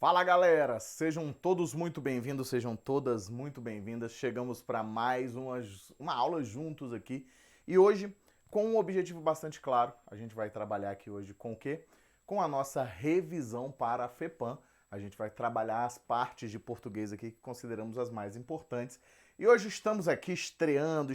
Fala galera, sejam todos muito bem-vindos, sejam todas muito bem-vindas. Chegamos para mais uma aula juntos aqui e hoje com um objetivo bastante claro. A gente vai trabalhar aqui hoje com o quê? Com a nossa revisão para a FEPAM. A gente vai trabalhar as partes de português aqui que consideramos as mais importantes. E hoje estamos aqui estreando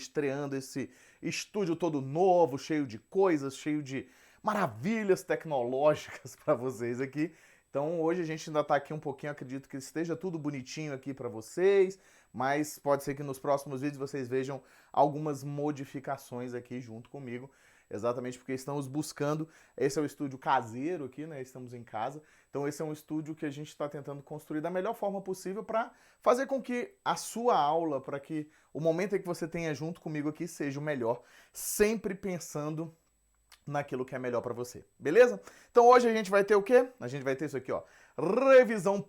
esse estúdio todo novo, cheio de coisas, cheio de maravilhas tecnológicas para vocês aqui. Então hoje a gente ainda está aqui um pouquinho, acredito que esteja tudo bonitinho aqui para vocês, mas pode ser que nos próximos vídeos vocês vejam algumas modificações aqui junto comigo, exatamente porque estamos buscando, esse é o estúdio caseiro aqui, né, estamos em casa, então esse é um estúdio que a gente está tentando construir da melhor forma possível para fazer com que a sua aula, para que o momento em que você tenha junto comigo aqui seja o melhor, sempre pensando naquilo que é melhor para você, beleza? Então hoje a gente vai ter o quê? A gente vai ter isso aqui, ó. Revisão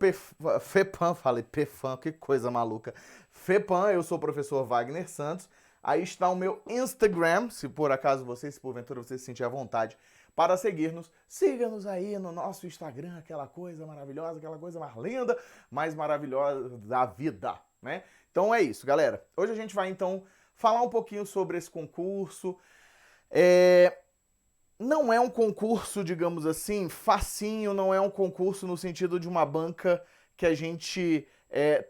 FEPAM, falei PFAM, que coisa maluca. FEPAM, eu sou o professor Wagner Santos. Aí está o meu Instagram, se por acaso você, se porventura você se sentir à vontade para seguir-nos, siga-nos aí no nosso Instagram, aquela coisa maravilhosa, aquela coisa mais linda, mais maravilhosa da vida, né? Então é isso, galera. Hoje a gente vai então falar um pouquinho sobre esse concurso. Não é um concurso, digamos assim, facinho, não é um concurso no sentido de uma banca que a gente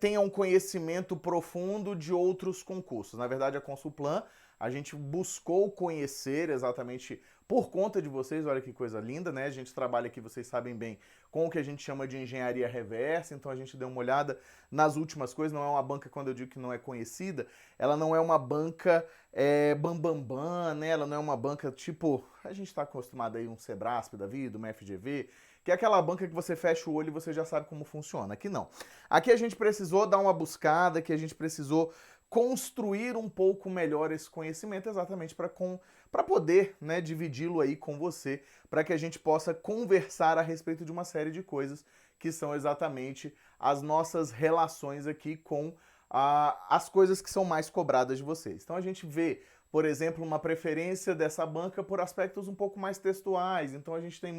tenha um conhecimento profundo de outros concursos. Na verdade, a Consulplan, a gente buscou conhecer exatamente por conta de vocês, olha que coisa linda, né? A gente trabalha aqui, vocês sabem bem, com o que a gente chama de engenharia reversa, então a gente deu uma olhada nas últimas coisas, não é uma banca, quando eu digo que não é conhecida, ela não é uma banca bambambam, né? Ela não é uma banca tipo, a gente está acostumado aí um Sebrasp da vida, uma FGV, que é aquela banca que você fecha o olho e você já sabe como funciona. Aqui não. Aqui a gente precisou dar uma buscada, que a gente precisou construir um pouco melhor esse conhecimento exatamente para poder, né, dividi-lo aí com você, para que a gente possa conversar a respeito de uma série de coisas que são exatamente as nossas relações aqui com as coisas que são mais cobradas de vocês. Então a gente vê, por exemplo, uma preferência dessa banca por aspectos um pouco mais textuais, então a gente tem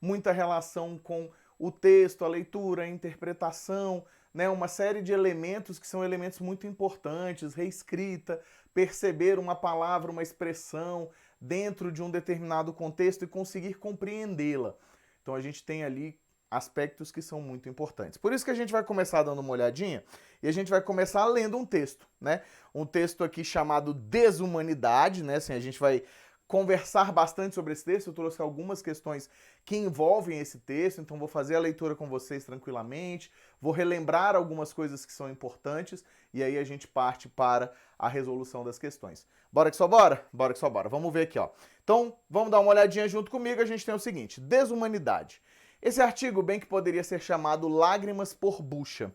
muita relação com o texto, a leitura, a interpretação, né, uma série de elementos que são elementos muito importantes, reescrita, perceber uma palavra, uma expressão dentro de um determinado contexto e conseguir compreendê-la. Então a gente tem ali aspectos que são muito importantes. Por isso que a gente vai começar dando uma olhadinha e a gente vai começar lendo um texto, né? Um texto aqui chamado Desumanidade, né? Assim, a gente vai conversar bastante sobre esse texto, eu trouxe algumas questões que envolvem esse texto, então vou fazer a leitura com vocês tranquilamente, vou relembrar algumas coisas que são importantes e aí a gente parte para a resolução das questões. Bora que só bora? Bora que só bora. Vamos ver aqui, ó. Então, vamos dar uma olhadinha junto comigo, a gente tem o seguinte, desumanidade. Esse artigo bem que poderia ser chamado Lágrimas por Bucha.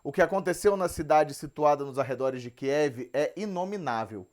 O que aconteceu na cidade situada nos arredores de Kiev é inominável.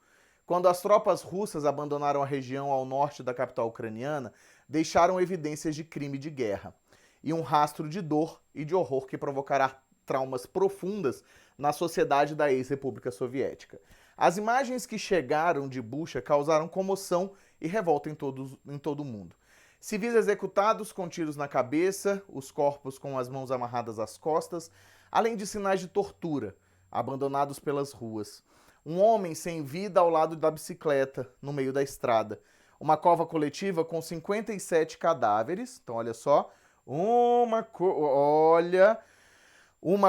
Quando as tropas russas abandonaram a região ao norte da capital ucraniana, deixaram evidências de crime de guerra e um rastro de dor e de horror que provocará traumas profundas na sociedade da ex-república soviética. As imagens que chegaram de Bucha causaram comoção e revolta em todo o mundo. Civis executados com tiros na cabeça, os corpos com as mãos amarradas às costas, além de sinais de tortura, abandonados pelas ruas. Um homem sem vida ao lado da bicicleta, no meio da estrada. Uma cova coletiva com 57 cadáveres. Então, olha só. Uma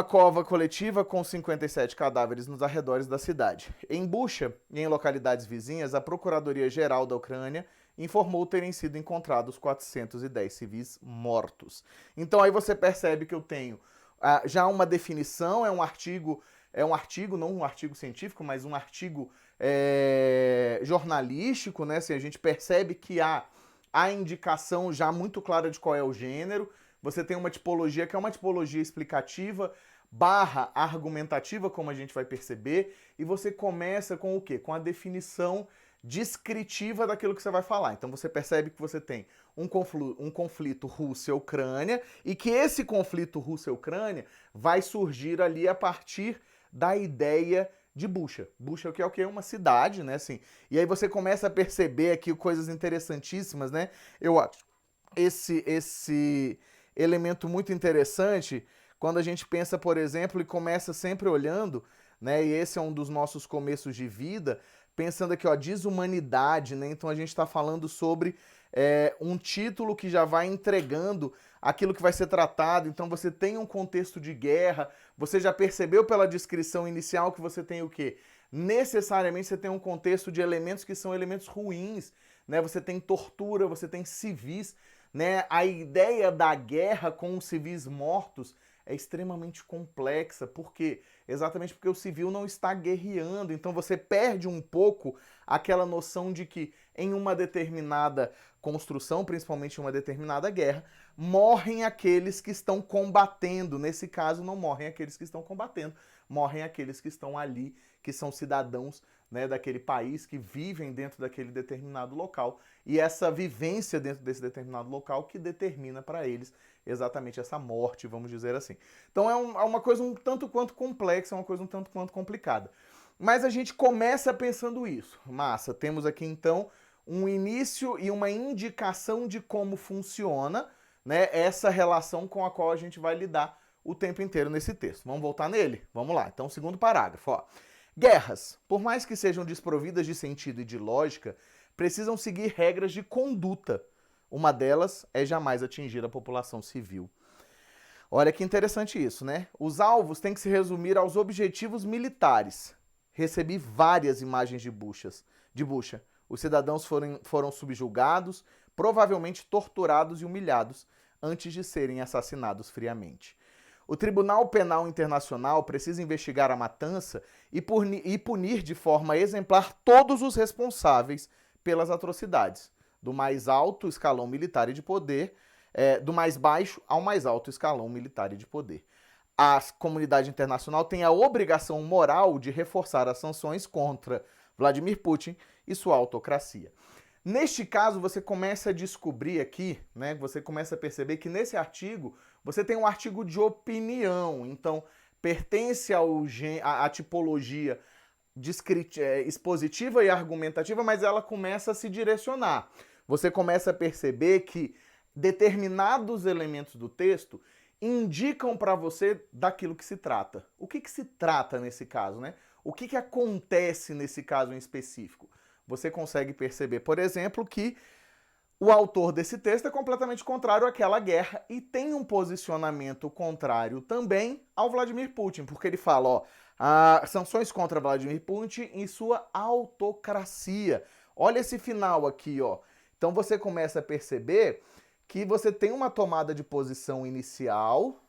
cova coletiva com 57 cadáveres nos arredores da cidade. Em Bucha e em localidades vizinhas, a Procuradoria-Geral da Ucrânia informou terem sido encontrados 410 civis mortos. Então, aí você percebe que eu tenho já uma definição, é um artigo, não um artigo científico, mas um artigo jornalístico, né? Assim, a gente percebe que há a indicação já muito clara de qual é o gênero. Você tem uma tipologia que é uma tipologia explicativa barra argumentativa, como a gente vai perceber, e você começa com o quê? Com a definição descritiva daquilo que você vai falar. Então você percebe que você tem um conflito Rússia-Ucrânia e que esse conflito Rússia-Ucrânia vai surgir ali a partir da ideia de Bucha. Bucha que é o quê? Uma cidade, né? Assim, e aí você começa a perceber aqui coisas interessantíssimas, né? Eu acho elemento muito interessante quando a gente pensa, por exemplo, e começa sempre olhando, né? E esse é um dos nossos começos de vida, pensando aqui, ó, desumanidade, né? Então a gente está falando sobre um título que já vai entregando aquilo que vai ser tratado. Então você tem um contexto de guerra, você já percebeu pela descrição inicial que você tem o quê? Necessariamente você tem um contexto de elementos que são elementos ruins, né? Você tem tortura, você tem civis, né? A ideia da guerra com os civis mortos é extremamente complexa. Por quê? Exatamente porque o civil não está guerreando. Então você perde um pouco aquela noção de que em uma determinada construção, principalmente em uma determinada guerra, morrem aqueles que estão combatendo. Nesse caso, não morrem aqueles que estão combatendo, morrem aqueles que estão ali, que são cidadãos, né, daquele país, que vivem dentro daquele determinado local. E essa vivência dentro desse determinado local que determina para eles exatamente essa morte, vamos dizer assim. Então é uma coisa um tanto quanto complexa, é uma coisa um tanto quanto complicada. Mas a gente começa pensando isso. Massa, temos aqui então um início e uma indicação de como funciona, né, essa relação com a qual a gente vai lidar o tempo inteiro nesse texto. Vamos voltar nele? Vamos lá. Então, segundo parágrafo, ó. Guerras, por mais que sejam desprovidas de sentido e de lógica, precisam seguir regras de conduta. Uma delas é jamais atingir a população civil. Olha que interessante isso, né? Os alvos têm que se resumir aos objetivos militares. Recebi várias imagens de bucha. Os cidadãos foram subjugados, provavelmente torturados e humilhados, antes de serem assassinados friamente. O Tribunal Penal Internacional precisa investigar a matança e punir de forma exemplar todos os responsáveis pelas atrocidades, do mais alto escalão militar e de poder, do mais baixo ao mais alto escalão militar e de poder. A comunidade internacional tem a obrigação moral de reforçar as sanções contra Vladimir Putin e sua autocracia. Neste caso, você começa a descobrir aqui, né, você começa a perceber que nesse artigo, você tem um artigo de opinião, então pertence à tipologia expositiva e argumentativa, mas ela começa a se direcionar. Você começa a perceber que determinados elementos do texto indicam para você daquilo que se trata. O que se trata nesse caso, né? O que acontece nesse caso em específico? Você consegue perceber, por exemplo, que o autor desse texto é completamente contrário àquela guerra e tem um posicionamento contrário também ao Vladimir Putin, porque ele fala, ó, sanções contra Vladimir Putin e sua autocracia. Olha esse final aqui, ó. Então você começa a perceber que você tem uma tomada de posição inicial,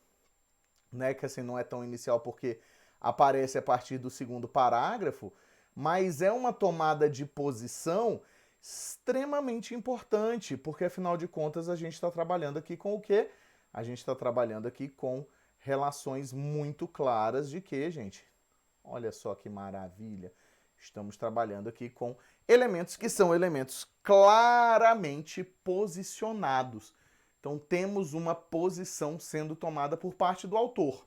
né, que assim não é tão inicial porque aparece a partir do segundo parágrafo, mas é uma tomada de posição extremamente importante, porque afinal de contas a gente está trabalhando aqui com o quê? A gente está trabalhando aqui com relações muito claras de que, gente, olha só que maravilha, estamos trabalhando aqui com elementos que são elementos claramente posicionados. Então temos uma posição sendo tomada por parte do autor.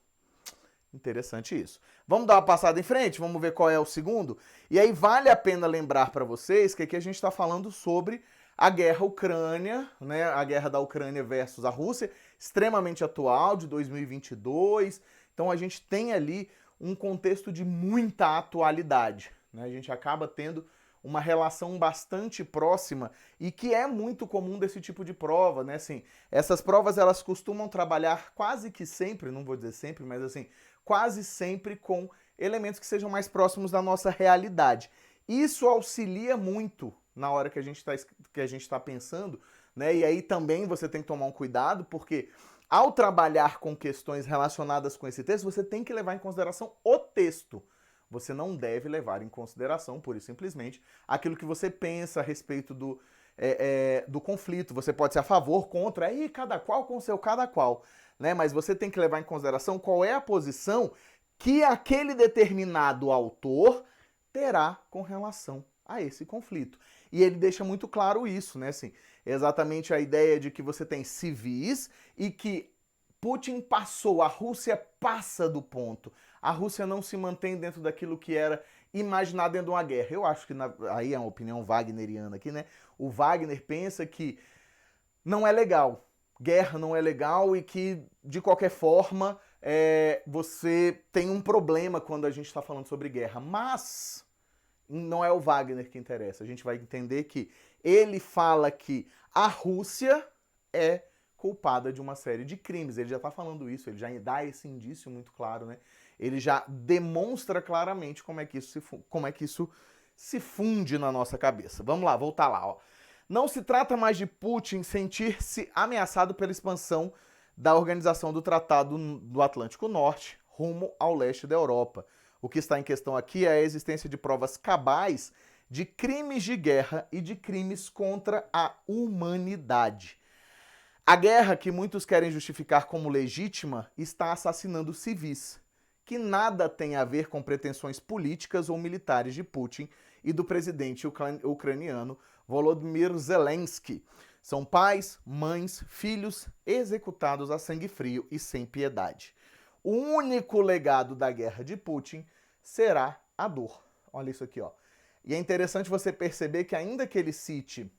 Interessante isso. Vamos dar uma passada em frente? Vamos ver qual é o segundo? E aí vale a pena lembrar para vocês que aqui a gente está falando sobre a guerra Ucrânia, né? A guerra da Ucrânia versus a Rússia, extremamente atual, de 2022. Então a gente tem ali um contexto de muita atualidade, né? A gente acaba tendo uma relação bastante próxima e que é muito comum desse tipo de prova, né? Assim, essas provas elas costumam trabalhar quase que sempre, não vou dizer sempre, mas assim, quase sempre com elementos que sejam mais próximos da nossa realidade. Isso auxilia muito na hora que a gente está pensando, né? E aí também você tem que tomar um cuidado, porque ao trabalhar com questões relacionadas com esse texto, você tem que levar em consideração o texto. Você não deve levar em consideração, pura e simplesmente, aquilo que você pensa a respeito do conflito. Você pode ser a favor, contra, aí cada qual com seu cada qual, né? Mas você tem que levar em consideração qual é a posição que aquele determinado autor terá com relação a esse conflito. E ele deixa muito claro isso, né? Assim, exatamente a ideia de que você tem civis e que Putin passou, a Rússia passa do ponto. A Rússia não se mantém dentro daquilo que era imaginado dentro de uma guerra. Eu acho que, aí é uma opinião wagneriana aqui, né? O Wagner pensa que não é legal guerra não é legal e que, de qualquer forma, você tem um problema quando a gente está falando sobre guerra. Mas não é o Wagner que interessa. A gente vai entender que ele fala que a Rússia é culpada de uma série de crimes. Ele já está falando isso, ele já dá esse indício muito claro, né? Ele já demonstra claramente como é que isso se funde na nossa cabeça. Vamos lá, voltar lá, ó. Não se trata mais de Putin sentir-se ameaçado pela expansão da Organização do Tratado do Atlântico Norte rumo ao leste da Europa. O que está em questão aqui é a existência de provas cabais de crimes de guerra e de crimes contra a humanidade. A guerra, que muitos querem justificar como legítima, está assassinando civis, que nada tem a ver com pretensões políticas ou militares de Putin e do presidente ucraniano Volodymyr Zelensky. São pais, mães, filhos executados a sangue frio e sem piedade. O único legado da guerra de Putin será a dor. Olha isso aqui, ó. E é interessante você perceber que ainda que ele cite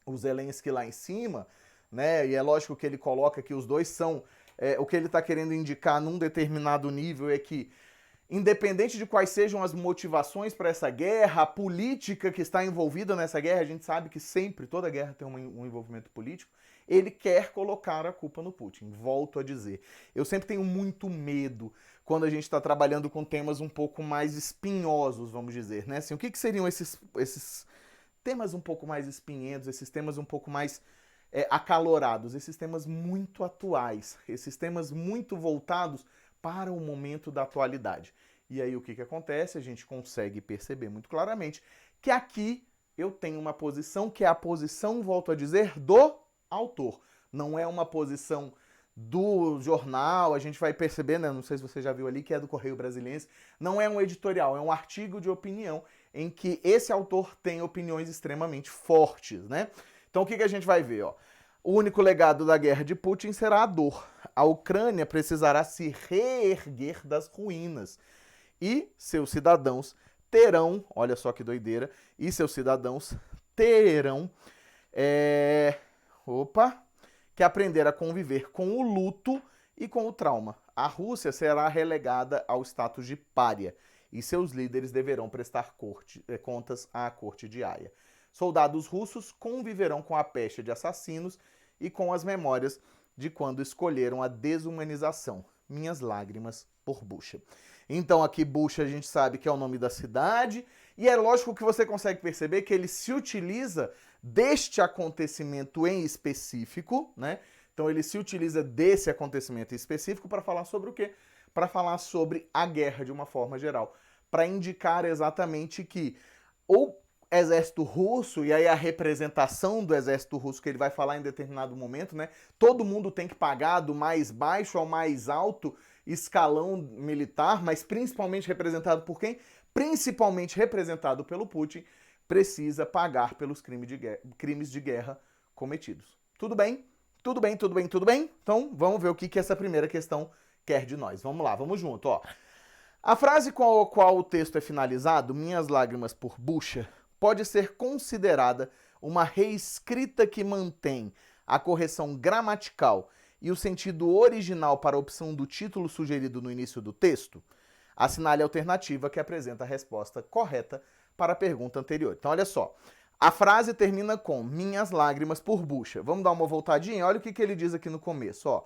o Zelensky lá em cima, né, e é lógico que ele coloca que os dois são... o que ele está querendo indicar num determinado nível é que, independente de quais sejam as motivações para essa guerra, a política que está envolvida nessa guerra, a gente sabe que sempre, toda guerra tem um envolvimento político, ele quer colocar a culpa no Putin. Volto a dizer. Eu sempre tenho muito medo quando a gente está trabalhando com temas um pouco mais espinhosos, vamos dizer, né? Assim, o que seriam esses temas um pouco mais espinhentos, esses temas um pouco mais acalorados, esses temas muito atuais, esses temas muito voltados para o momento da atualidade. E aí o que acontece? A gente consegue perceber muito claramente que aqui eu tenho uma posição que é a posição, volto a dizer, do autor. Não é uma posição do jornal, a gente vai perceber, né? Não sei se você já viu ali, que é do Correio Brasiliense. Não é um editorial, é um artigo de opinião em que esse autor tem opiniões extremamente fortes, né? Então o que a gente vai ver, ó? O único legado da guerra de Putin será a dor. A Ucrânia precisará se reerguer das ruínas. E seus cidadãos terão, olha só que doideira, e seus cidadãos terão que aprender a conviver com o luto e com o trauma. A Rússia será relegada ao status de pária e seus líderes deverão prestar contas à corte de Haia. Soldados russos conviverão com a peste de assassinos e com as memórias de quando escolheram a desumanização. Minhas lágrimas por Bucha. Então aqui Bucha a gente sabe que é o nome da cidade, e é lógico que você consegue perceber que ele se utiliza deste acontecimento em específico, né? Então ele se utiliza desse acontecimento em específico para falar sobre o quê? Para falar sobre a guerra de uma forma geral, para indicar exatamente que o exército russo, e aí a representação do exército russo que ele vai falar em determinado momento, né? Todo mundo tem que pagar do mais baixo ao mais alto escalão militar, mas principalmente representado por quem? Principalmente representado pelo Putin, precisa pagar pelos crimes de guerra cometidos. Tudo bem? Tudo bem, tudo bem, tudo bem? Então vamos ver o que essa primeira questão quer de nós. Vamos lá, vamos junto, ó. A frase com a qual o texto é finalizado, minhas lágrimas por Bucha, pode ser considerada uma reescrita que mantém a correção gramatical e o sentido original para a opção do título sugerido no início do texto? Assinale a alternativa que apresenta a resposta correta para a pergunta anterior. Então, olha só. A frase termina com minhas lágrimas por Bucha. Vamos dar uma voltadinha? Olha o que ele diz aqui no começo, ó.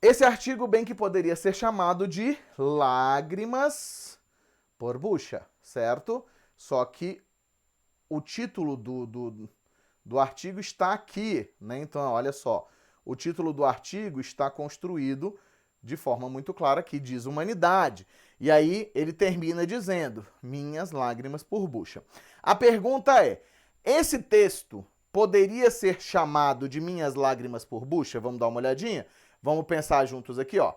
Esse artigo bem que poderia ser chamado de Lágrimas por Bucha, certo? Só que o título do artigo está aqui, né? Então, olha só. O título do artigo está construído de forma muito clara que diz humanidade. E aí ele termina dizendo, minhas lágrimas por Bucha. A pergunta é, esse texto poderia ser chamado de minhas lágrimas por Bucha? Vamos dar uma olhadinha? Vamos pensar juntos aqui, ó.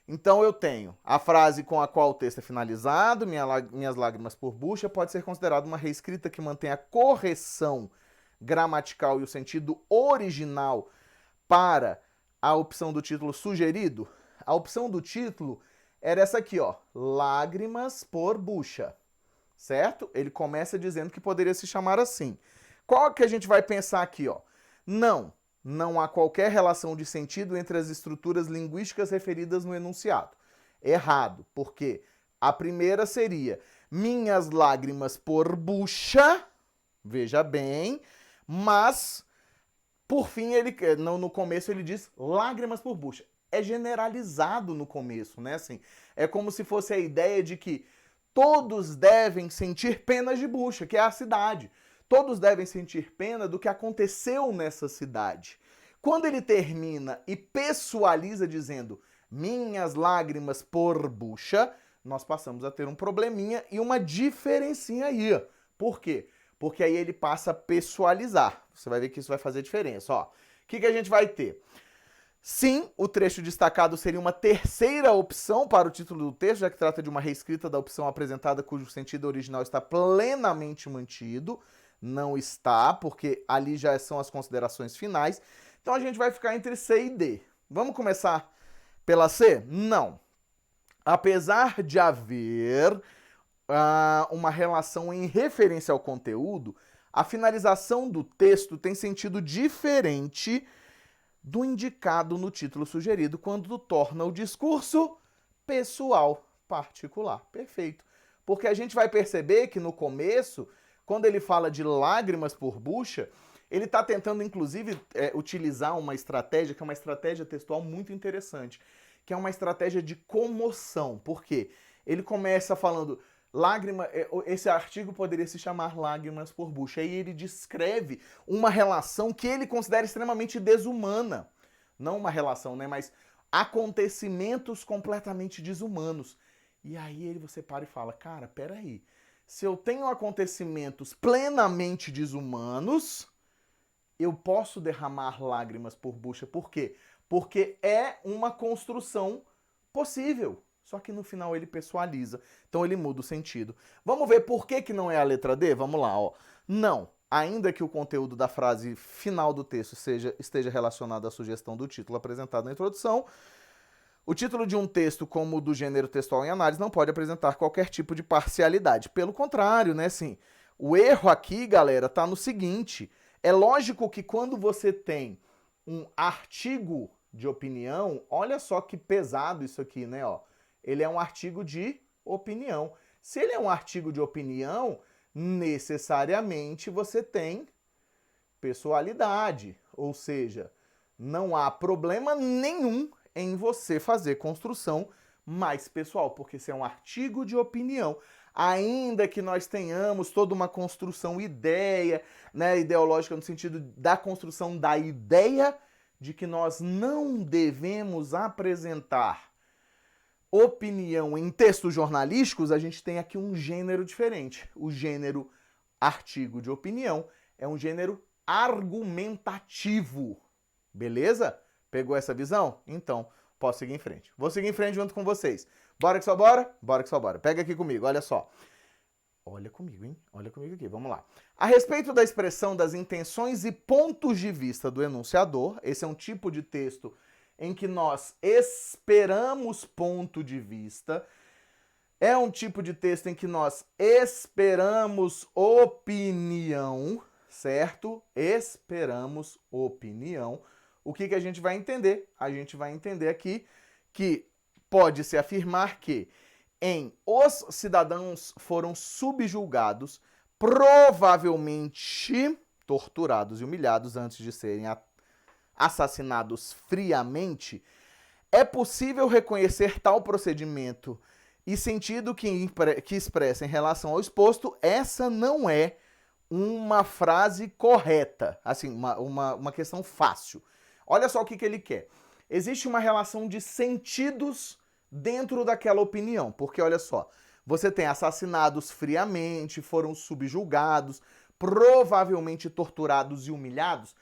Então eu tenho a frase com a qual o texto é finalizado, minhas lágrimas por Bucha, pode ser considerada uma reescrita que mantém a correção gramatical e o sentido original para a opção do título sugerido. A opção do título era essa aqui, ó, Lágrimas por Bucha, certo? Ele começa dizendo que poderia se chamar assim. Qual que a gente vai pensar aqui, ó? Não, não há qualquer relação de sentido entre as estruturas linguísticas referidas no enunciado. Errado, porque a primeira seria minhas lágrimas por bucha, veja bem, mas por fim no começo ele diz lágrimas por bucha. É generalizado no começo, né? Assim, é como se fosse a ideia de que todos devem sentir penas de bucha, que é a cidade. Todos devem sentir pena do que aconteceu nessa cidade. Quando ele termina e pessoaliza dizendo minhas lágrimas por bucha, nós passamos a ter um probleminha e uma diferencinha aí. Por quê? Porque aí ele passa a pessoalizar. Você vai ver que isso vai fazer diferença. Ó, o que a gente vai ter? Sim, o trecho destacado seria uma terceira opção para o título do texto, já que trata de uma reescrita da opção apresentada cujo sentido original está plenamente mantido. Não está, porque ali já são as considerações finais. Então a gente vai ficar entre C e D. Vamos começar pela C? Não. Apesar de haver uma relação em referência ao conteúdo, a finalização do texto tem sentido diferente do indicado no título sugerido quando torna o discurso pessoal particular. Perfeito. Porque a gente vai perceber que no começo, quando ele fala de lágrimas por bucha, ele está tentando, inclusive, utilizar uma estratégia, que é uma estratégia textual muito interessante, que é uma estratégia de comoção. Por quê? Ele começa falando esse artigo poderia se chamar Lágrimas por Bucha. Aí ele descreve uma relação que ele considera extremamente desumana. Não uma relação, né? Mas acontecimentos completamente desumanos. E aí você para e fala, cara, peraí. Se eu tenho acontecimentos plenamente desumanos, eu posso derramar lágrimas por bucha. Por quê? Porque é uma construção possível. Só que no final ele pessoaliza. Então ele muda o sentido. Vamos ver por que não é a letra D? Vamos lá, ó. Não. Ainda que o conteúdo da frase final do texto esteja relacionado à sugestão do título apresentado na introdução, o título de um texto, como o do gênero textual em análise, não pode apresentar qualquer tipo de parcialidade. Pelo contrário, né, assim, o erro aqui, galera, tá no seguinte. É lógico que quando você tem um artigo de opinião, olha só que pesado isso aqui, né, ó. Ele é um artigo de opinião. Se ele é um artigo de opinião, necessariamente você tem pessoalidade, ou seja, não há problema nenhum em você fazer construção mais pessoal, porque se é um artigo de opinião, ainda que nós tenhamos toda uma construção ideológica no sentido da construção da ideia de que nós não devemos apresentar opinião em textos jornalísticos, a gente tem aqui um gênero diferente. O gênero artigo de opinião é um gênero argumentativo. Beleza? Pegou essa visão? Então, posso seguir em frente. Vou seguir em frente junto com vocês. Bora que só bora? Bora que só bora. Pega aqui comigo, olha só. Olha comigo, hein? Olha comigo aqui, vamos lá. A respeito da expressão das intenções e pontos de vista do enunciador, esse é um tipo de texto em que nós esperamos ponto de vista, é um tipo de texto em que nós esperamos opinião, certo? Esperamos opinião. O que a gente vai entender? A gente vai entender aqui que pode-se afirmar que os cidadãos foram subjugados, provavelmente torturados e humilhados antes de serem assassinados friamente, é possível reconhecer tal procedimento e sentido que expressa em relação ao exposto, essa não é uma frase correta, assim, uma questão fácil. Olha só o que ele quer. Existe uma relação de sentidos dentro daquela opinião, porque olha só, você tem assassinados friamente, foram subjugados, provavelmente torturados e humilhados.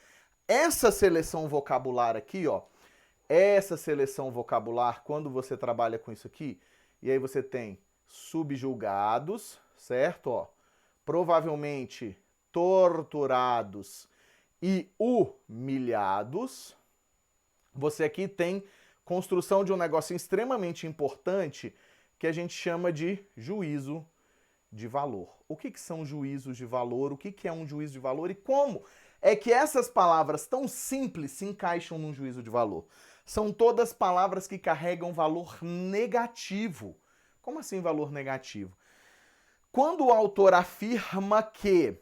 Essa seleção vocabular aqui, ó, essa seleção vocabular, quando você trabalha com isso aqui, e aí você tem subjugados, certo? Ó, provavelmente torturados e humilhados. Você aqui tem construção de um negócio extremamente importante que a gente chama de juízo de valor. O que são juízos de valor? O que é um juízo de valor? E como é que essas palavras tão simples se encaixam num juízo de valor? São todas palavras que carregam valor negativo. Como assim valor negativo? Quando o autor afirma que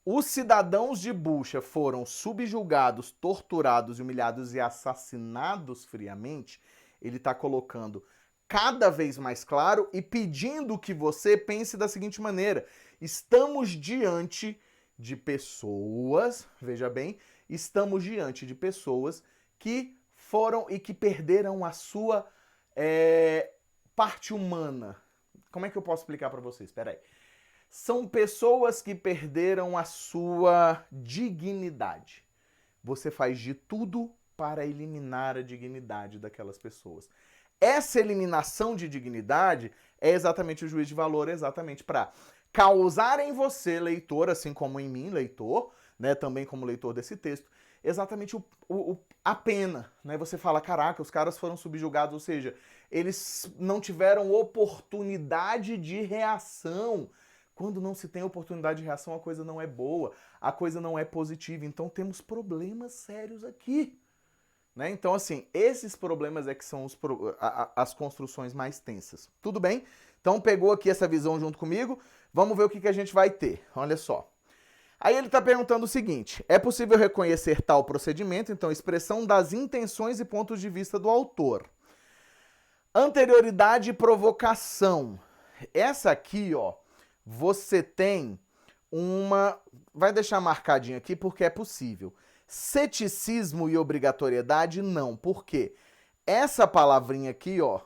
os cidadãos de Bucha foram subjugados, torturados, humilhados e assassinados friamente, ele está colocando cada vez mais claro e pedindo que você pense da seguinte maneira: estamos diante de pessoas, veja bem, estamos diante de pessoas que foram e que perderam a sua parte humana. Como é que eu posso explicar para vocês? Espera aí. São pessoas que perderam a sua dignidade. Você faz de tudo para eliminar a dignidade daquelas pessoas. Essa eliminação de dignidade é exatamente o juízo de valor, exatamente para causar em você, leitor, assim como em mim, leitor, né, também como leitor desse texto, exatamente a pena, né? Você fala, caraca, os caras foram subjugados, ou seja, eles não tiveram oportunidade de reação. Quando não se tem oportunidade de reação, a coisa não é boa, a coisa não é positiva. Então temos problemas sérios aqui. Né? Então, assim, esses problemas é que são as construções mais tensas. Tudo bem? Então pegou aqui essa visão junto comigo. Vamos ver o que a gente vai ter. Olha só. Aí ele está perguntando o seguinte: é possível reconhecer tal procedimento? Então, expressão das intenções e pontos de vista do autor. Anterioridade e provocação. Essa aqui, ó, você tem uma... Vai deixar marcadinho aqui porque é possível. Ceticismo e obrigatoriedade, não. Por quê? Essa palavrinha aqui, ó,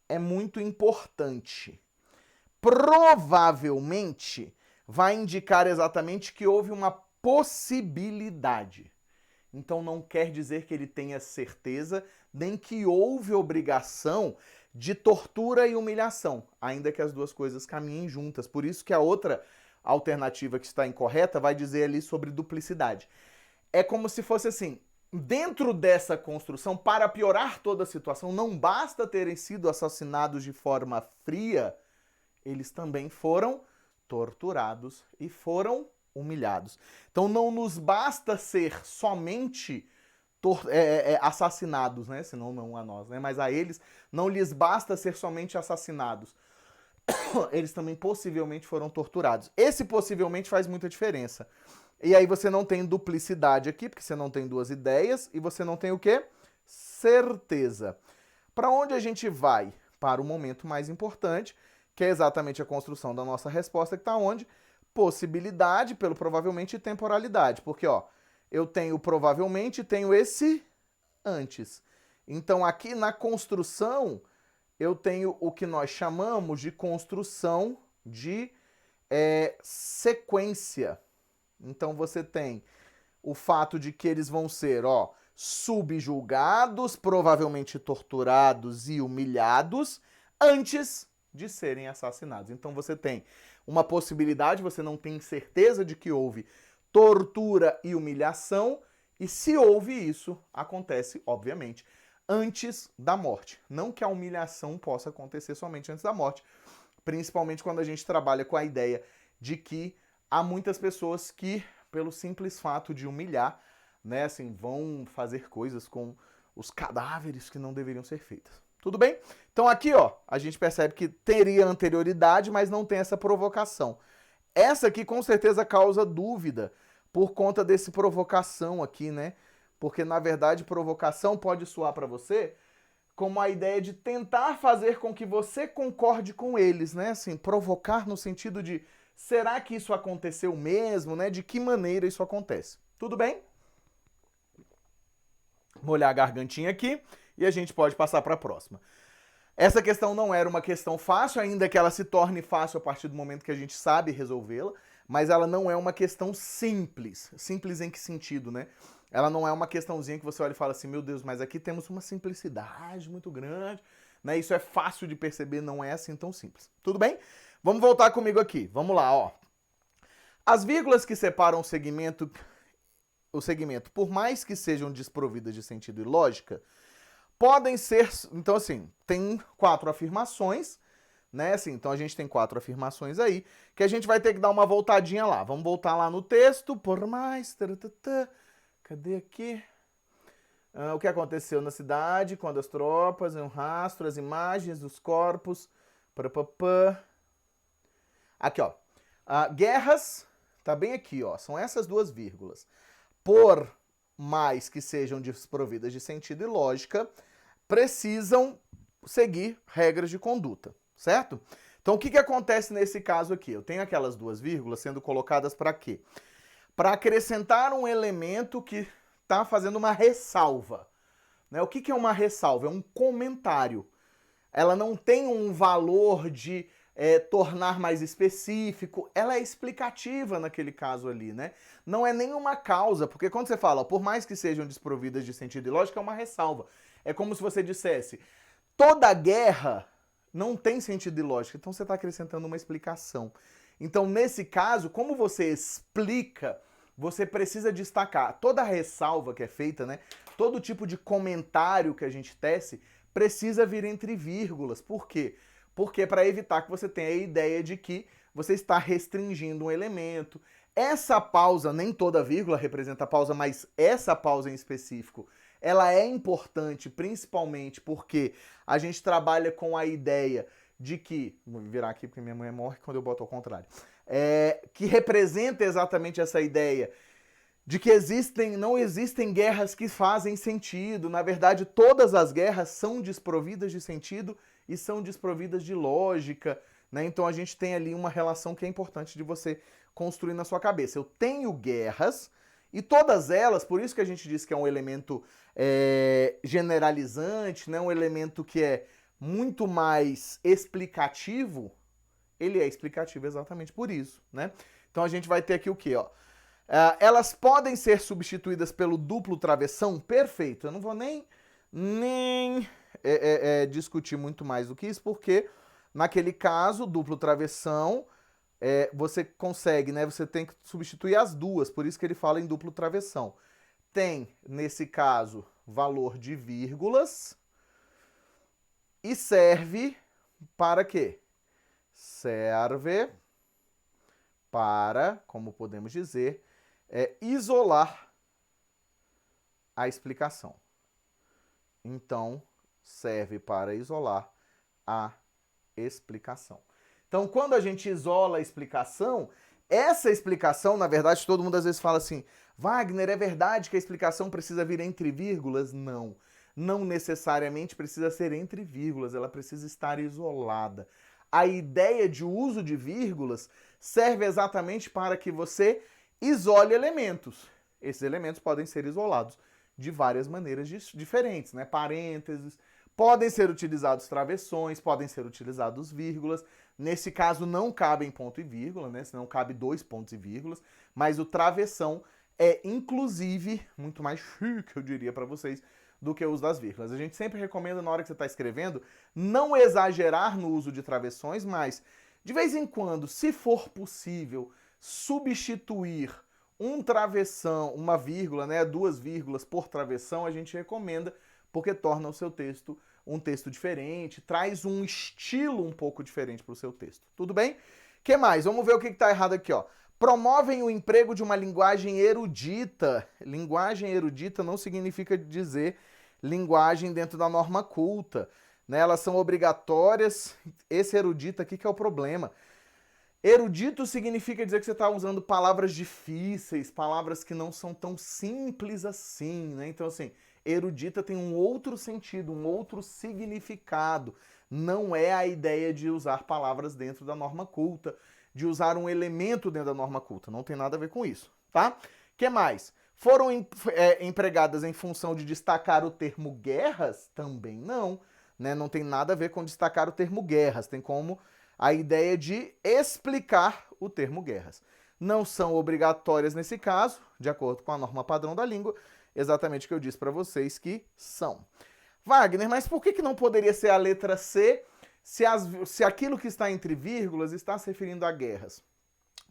é muito importante. Provavelmente vai indicar exatamente que houve uma possibilidade. Então não quer dizer que ele tenha certeza, nem que houve obrigação de tortura e humilhação, ainda que as duas coisas caminhem juntas. Por isso que a outra alternativa que está incorreta vai dizer ali sobre duplicidade. É como se fosse assim, dentro dessa construção, para piorar toda a situação, não basta terem sido assassinados de forma fria, eles também foram torturados e foram humilhados. Então não nos basta ser somente assassinados, né? Senão não a nós, né? Mas a eles não lhes basta ser somente assassinados. Eles também possivelmente foram torturados. Esse possivelmente faz muita diferença. E aí você não tem duplicidade aqui, porque você não tem duas ideias, e você não tem o quê? Certeza. Para onde a gente vai? Para o momento mais importante, que é exatamente a construção da nossa resposta, que está onde? Possibilidade, pelo provavelmente, e temporalidade. Porque, ó, eu tenho provavelmente e tenho esse antes. Então, aqui na construção, eu tenho o que nós chamamos de construção de sequência. Então, você tem o fato de que eles vão ser, ó, subjugados, provavelmente torturados e humilhados antes de serem assassinados. Então, você tem uma possibilidade, você não tem certeza de que houve tortura e humilhação, e se houve isso, acontece, obviamente, antes da morte. Não que a humilhação possa acontecer somente antes da morte, principalmente quando a gente trabalha com a ideia de que há muitas pessoas que, pelo simples fato de humilhar, né, assim, vão fazer coisas com os cadáveres que não deveriam ser feitas. Tudo bem? Então aqui, ó, a gente percebe que teria anterioridade, mas não tem essa provocação. Essa aqui com certeza causa dúvida por conta desse provocação aqui, né? Porque na verdade provocação pode soar para você como a ideia de tentar fazer com que você concorde com eles, né? Assim, provocar no sentido de será que isso aconteceu mesmo, né? De que maneira isso acontece? Tudo bem? Molhar a gargantinha aqui e a gente pode passar para a próxima. Essa questão não era uma questão fácil, ainda que ela se torne fácil a partir do momento que a gente sabe resolvê-la, mas ela não é uma questão simples. Simples em que sentido, né? Ela não é uma questãozinha que você olha e fala assim, meu Deus, mas aqui temos uma simplicidade muito grande, né? Isso é fácil de perceber, não é assim tão simples. Tudo bem? Vamos voltar comigo aqui. Vamos lá, ó. As vírgulas que separam o segmento, por mais que sejam desprovidas de sentido e lógica, podem ser... Então, assim, tem 4 afirmações, né? Assim, então a gente tem 4 afirmações aí, que a gente vai ter que dar uma voltadinha lá. Vamos voltar lá no texto, por mais... Cadê aqui? O que aconteceu na cidade quando as tropas, um rastro, as imagens dos corpos... Aqui, ó. Guerras, tá bem aqui, ó. São essas 2 vírgulas. Por mais que sejam desprovidas de sentido e lógica, precisam seguir regras de conduta, certo? Então, o que acontece nesse caso aqui? Eu tenho aquelas 2 vírgulas sendo colocadas para quê? Para acrescentar um elemento que está fazendo uma ressalva. Né? O que é uma ressalva? É um comentário. Ela não tem um valor de tornar mais específico, ela é explicativa naquele caso ali, né? Não é nenhuma causa, porque quando você fala, por mais que sejam desprovidas de sentido e lógica, é uma ressalva. É como se você dissesse, toda guerra não tem sentido e lógica, então você está acrescentando uma explicação. Então, nesse caso, como você explica, você precisa destacar toda a ressalva que é feita, né? Todo tipo de comentário que a gente tece precisa vir entre vírgulas. Por quê? Porque é para evitar que você tenha a ideia de que você está restringindo um elemento. Essa pausa, nem toda vírgula representa a pausa, mas essa pausa em específico, ela é importante principalmente porque a gente trabalha com a ideia de que, vou virar aqui porque minha mãe morre quando eu boto ao contrário, que representa exatamente essa ideia de que não existem guerras que fazem sentido. Na verdade, todas as guerras são desprovidas de sentido e são desprovidas de lógica, né? Então a gente tem ali uma relação que é importante de você construir na sua cabeça. Eu tenho guerras e todas elas, por isso que a gente diz que é um elemento generalizante, né? Um elemento que é muito mais explicativo. Ele é explicativo exatamente por isso, né? Então a gente vai ter aqui o quê, ó? Elas podem ser substituídas pelo duplo travessão? Perfeito. Eu não vou nem discutir muito mais do que isso, porque naquele caso, duplo travessão, você consegue, né? Você tem que substituir as 2, por isso que ele fala em duplo travessão. Tem, nesse caso, valor de vírgulas e serve para quê? Serve para, como podemos dizer, isolar a explicação. Então, serve para isolar a explicação. Então, quando a gente isola a explicação, essa explicação, na verdade, todo mundo às vezes fala assim, Wagner, é verdade que a explicação precisa vir entre vírgulas? Não. Não necessariamente precisa ser entre vírgulas, ela precisa estar isolada. A ideia de uso de vírgulas serve exatamente para que você isole elementos. Esses elementos podem ser isolados de várias maneiras diferentes, né? Parênteses, podem ser utilizados travessões, podem ser utilizados vírgulas. Nesse caso não cabem ponto e vírgula, né? Senão cabe 2 pontos e vírgulas, mas o travessão é inclusive muito mais chique, eu diria para vocês, do que o uso das vírgulas. A gente sempre recomenda na hora que você está escrevendo não exagerar no uso de travessões, mas de vez em quando, se for possível, substituir um travessão, uma vírgula, né, 2 vírgulas por travessão, a gente recomenda porque torna o seu texto um texto diferente, traz um estilo um pouco diferente para o seu texto. Tudo bem? O que mais? Vamos ver o que está errado aqui, ó. Promovem o emprego de uma linguagem erudita. Linguagem erudita não significa dizer linguagem dentro da norma culta, né? Elas são obrigatórias. Esse erudita aqui que é o problema. Erudito significa dizer que você está usando palavras difíceis, palavras que não são tão simples assim, né? Então, assim, erudita tem um outro sentido, um outro significado. Não é a ideia de usar palavras dentro da norma culta, de usar um elemento dentro da norma culta. Não tem nada a ver com isso, tá? O que mais? Foram empregadas em função de destacar o termo guerras? Também não, né? Não tem nada a ver com destacar o termo guerras. Tem como a ideia de explicar o termo guerras. Não são obrigatórias nesse caso, de acordo com a norma padrão da língua, exatamente o que eu disse para vocês que são. Wagner, mas por que não poderia ser a letra C se aquilo que está entre vírgulas está se referindo a guerras?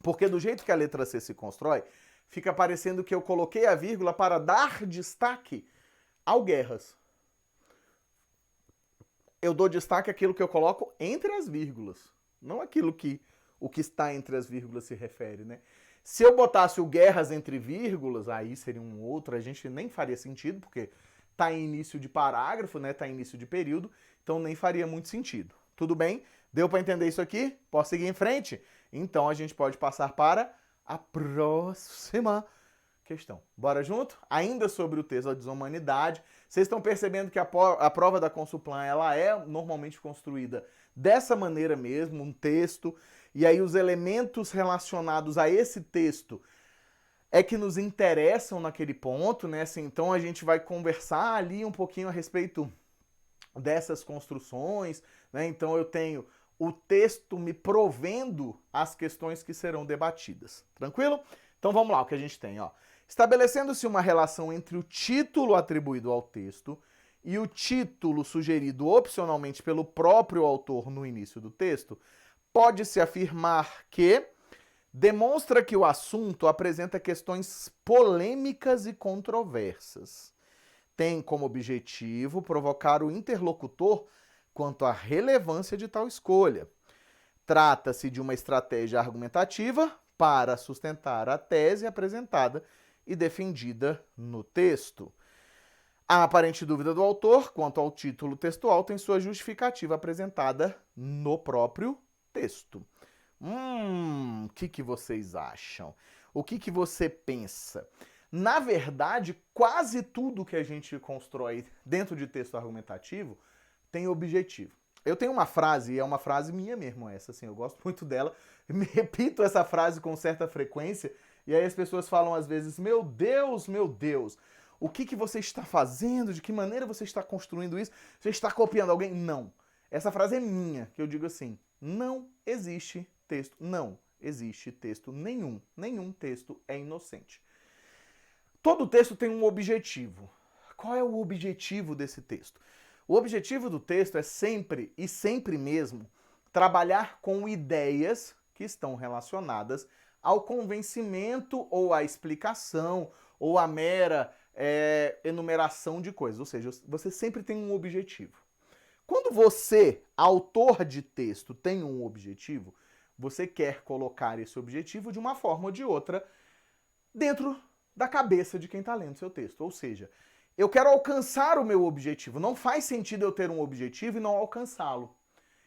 Porque do jeito que a letra C se constrói, fica parecendo que eu coloquei a vírgula para dar destaque ao guerras. eu dou destaque àquilo que eu coloco entre as vírgulas, não aquilo que o que está entre as vírgulas se refere, né? Se eu botasse o guerras entre vírgulas, aí seria um outro, a gente nem faria sentido, porque tá em início de parágrafo, né? Tá em início de período, então nem faria muito sentido. Tudo bem? Deu para entender isso aqui? Posso seguir em frente? Então a gente pode passar para a próxima questão. Bora junto? Ainda sobre o texto da desumanidade. Vocês estão percebendo que a prova da Consulplan, ela é normalmente construída dessa maneira mesmo, um texto, e aí os elementos relacionados a esse texto é que nos interessam naquele ponto, né? Assim, então a gente vai conversar ali um pouquinho a respeito dessas construções, né? Então eu tenho o texto me provendo as questões que serão debatidas. Tranquilo? Então vamos lá, o que a gente tem, ó. Estabelecendo-se uma relação entre o título atribuído ao texto e o título sugerido opcionalmente pelo próprio autor no início do texto, pode-se afirmar que demonstra que o assunto apresenta questões polêmicas e controversas. Tem como objetivo provocar o interlocutor quanto à relevância de tal escolha. Trata-se de uma estratégia argumentativa para sustentar a tese apresentada e defendida no texto. A aparente dúvida do autor quanto ao título textual tem sua justificativa apresentada no próprio texto. O que vocês acham? O que você pensa? Na verdade, quase tudo que a gente constrói dentro de texto argumentativo tem objetivo. Eu tenho uma frase, e é uma frase minha mesmo essa, assim, eu gosto muito dela, me repito essa frase com certa frequência, e aí as pessoas falam às vezes, meu Deus, o que você está fazendo? De que maneira você está construindo isso? Você está copiando alguém? Não. Essa frase é minha, que eu digo assim, não existe texto, não existe texto nenhum. Nenhum texto é inocente. Todo texto tem um objetivo. Qual é o objetivo desse texto? O objetivo do texto é sempre, e sempre mesmo, trabalhar com ideias que estão relacionadas ao convencimento ou à explicação ou à mera enumeração de coisas. Ou seja, você sempre tem um objetivo. Quando você, autor de texto, tem um objetivo, você quer colocar esse objetivo de uma forma ou de outra dentro da cabeça de quem está lendo seu texto. Ou seja, eu quero alcançar o meu objetivo. Não faz sentido eu ter um objetivo e não alcançá-lo.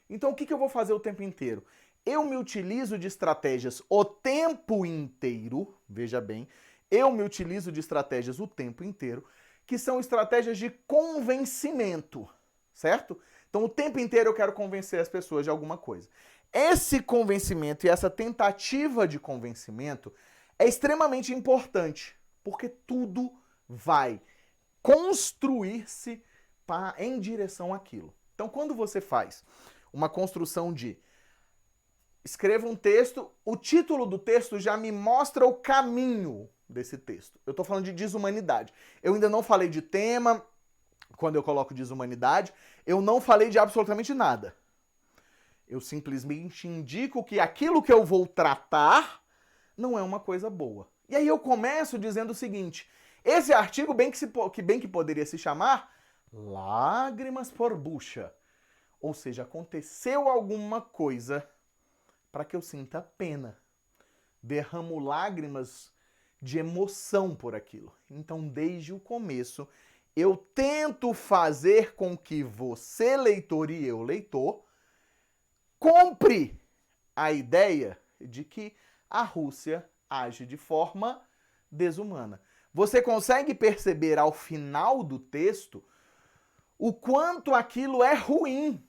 Então o que eu vou fazer o tempo inteiro? Eu me utilizo de estratégias o tempo inteiro, veja bem, eu me utilizo de estratégias o tempo inteiro, que são estratégias de convencimento, certo? Então o tempo inteiro eu quero convencer as pessoas de alguma coisa. Esse convencimento e essa tentativa de convencimento é extremamente importante, porque tudo vai construir-se em direção àquilo. Então, quando você faz uma construção de escreva um texto, o título do texto já me mostra o caminho desse texto. Eu estou falando de desumanidade. Eu ainda não falei de tema, quando eu coloco desumanidade, eu não falei de absolutamente nada. Eu simplesmente indico que aquilo que eu vou tratar não é uma coisa boa. E aí eu começo dizendo o seguinte, esse artigo bem que poderia se chamar Lágrimas por Bucha. Ou seja, aconteceu alguma coisa para que eu sinta pena. Derramo lágrimas de emoção por aquilo. Então, desde o começo, eu tento fazer com que você, leitor, e eu, leitor, compre a ideia de que a Rússia age de forma desumana. Você consegue perceber ao final do texto o quanto aquilo é ruim.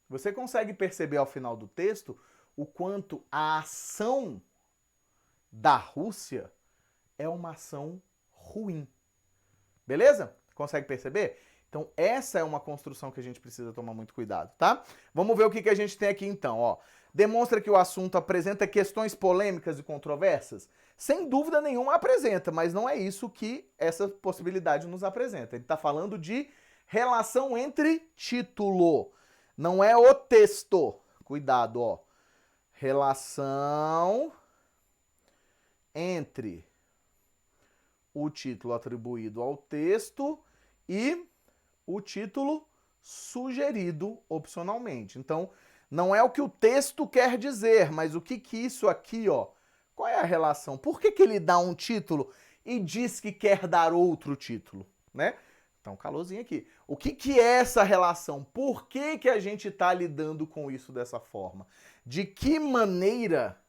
Você consegue perceber ao final do texto o quanto a ação da Rússia é uma ação ruim. Beleza? Consegue perceber? Então essa é uma construção que a gente precisa tomar muito cuidado, tá? Vamos ver o que a gente tem aqui então, ó. Demonstra que o assunto apresenta questões polêmicas e controversas? Sem dúvida nenhuma apresenta, mas não é isso que essa possibilidade nos apresenta. Ele está falando de relação entre título, não é o texto. Cuidado, ó. Relação entre o título atribuído ao texto e o título sugerido opcionalmente. Então, não é o que o texto quer dizer, mas o que isso aqui, ó, qual é a relação? Por que ele dá um título e diz que quer dar outro título, né? Então, calorzinho aqui. O que é essa relação? Por que a gente está lidando com isso dessa forma? De que maneira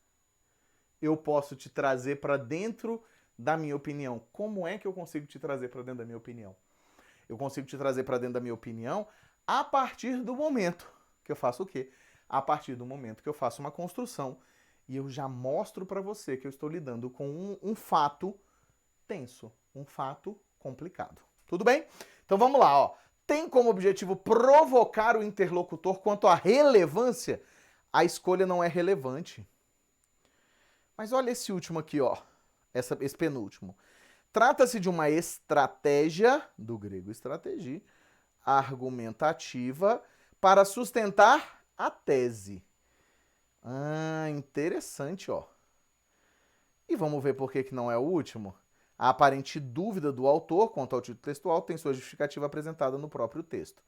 eu posso te trazer para dentro da minha opinião? Como é que eu consigo te trazer para dentro da minha opinião? Eu consigo te trazer para dentro da minha opinião a partir do momento que eu faço o quê? A partir do momento que eu faço uma construção e eu já mostro para você que eu estou lidando com um fato tenso, um fato complicado. Tudo bem? Então vamos lá, ó. Tem como objetivo provocar o interlocutor quanto à relevância? A escolha não é relevante. Mas olha esse último aqui, ó. Esse penúltimo. Trata-se de uma estratégia, do grego estratégia, argumentativa para sustentar a tese. Ah, interessante, ó. E vamos ver por que não é o último. A aparente dúvida do autor quanto ao título textual tem sua justificativa apresentada no próprio texto.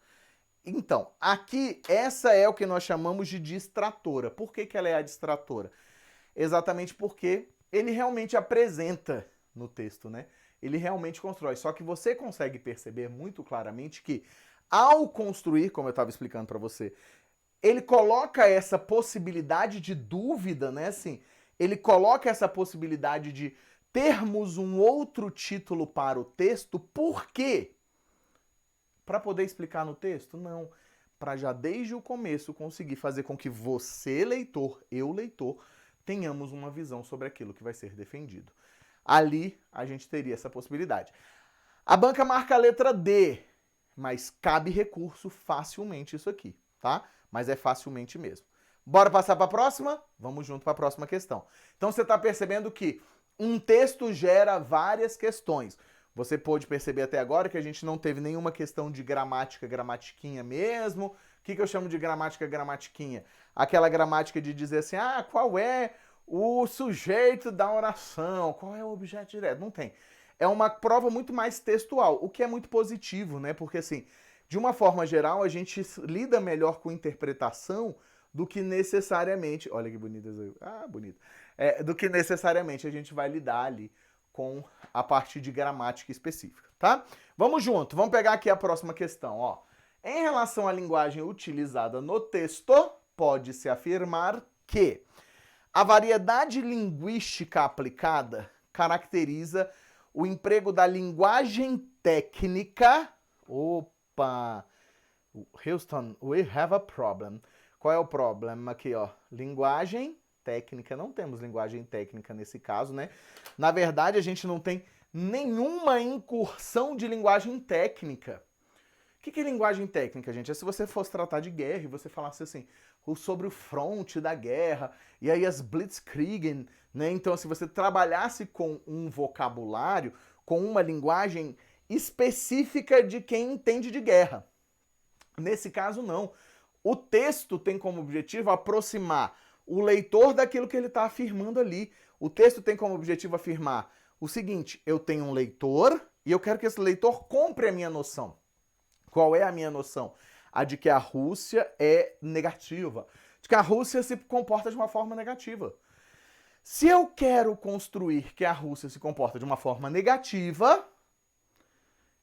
Então, aqui, essa é o que nós chamamos de distratora. Por que ela é a distratora? Exatamente porque ele realmente apresenta no texto, né? Ele realmente constrói. Só que você consegue perceber muito claramente que, ao construir, como eu estava explicando para você, ele coloca essa possibilidade de dúvida, né? Assim, ele coloca essa possibilidade de termos um outro título para o texto. Por quê? Para poder explicar no texto? Não. Para já desde o começo conseguir fazer com que você, leitor, eu, leitor, tenhamos uma visão sobre aquilo que vai ser defendido. Ali a gente teria essa possibilidade. A banca marca a letra D, mas cabe recurso facilmente isso aqui, tá? Mas é facilmente mesmo. Bora passar para a próxima? Vamos junto para a próxima questão. Então você está percebendo que um texto gera várias questões. Você pôde perceber até agora que a gente não teve nenhuma questão de gramática, gramatiquinha mesmo. O que eu chamo de gramática, gramatiquinha? Aquela gramática de dizer assim, ah, qual é o sujeito da oração? Qual é o objeto direto? Não tem. É uma prova muito mais textual, o que é muito positivo, né? Porque, assim, de uma forma geral, a gente lida melhor com interpretação do que necessariamente... Olha que bonita essa... Ah, bonita. Do que necessariamente a gente vai lidar ali com a parte de gramática específica, tá? Vamos junto, vamos pegar aqui a próxima questão, ó. Em relação à linguagem utilizada no texto, pode-se afirmar que a variedade linguística aplicada caracteriza o emprego da linguagem técnica. Opa! Houston, we have a problem. Qual é o problema aqui, ó? Linguagem técnica. Não temos linguagem técnica nesse caso, né? Na verdade, a gente não tem nenhuma incursão de linguagem técnica. O que é linguagem técnica, gente? É se você fosse tratar de guerra e você falasse assim, sobre o fronte da guerra, e aí as Blitzkriegen, né? Então, se você trabalhasse com um vocabulário, com uma linguagem específica de quem entende de guerra. Nesse caso, não. O texto tem como objetivo aproximar o leitor daquilo que ele está afirmando ali. O texto tem como objetivo afirmar o seguinte, eu tenho um leitor e eu quero que esse leitor compre a minha noção. Qual é a minha noção? A de que a Rússia é negativa. De que a Rússia se comporta de uma forma negativa. Se eu quero construir que a Rússia se comporta de uma forma negativa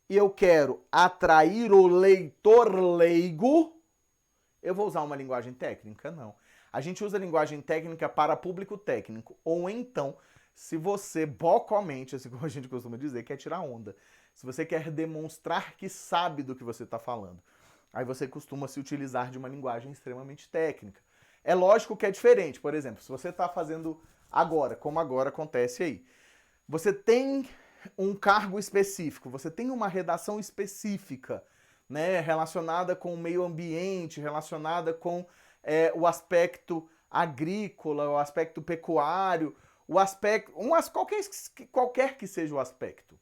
e eu quero atrair o leitor leigo, eu vou usar uma linguagem técnica? Não. A gente usa linguagem técnica para público técnico. Ou então, se você bocalmente, assim como a gente costuma dizer, quer tirar onda. Se você quer demonstrar que sabe do que você está falando. Aí você costuma se utilizar de uma linguagem extremamente técnica. É lógico que é diferente. Por exemplo, se você está fazendo agora, como agora acontece aí. Você tem um cargo específico, você tem uma redação específica, né, relacionada com o meio ambiente, relacionada com o aspecto agrícola, o aspecto pecuário, o aspecto... qualquer que seja o aspecto.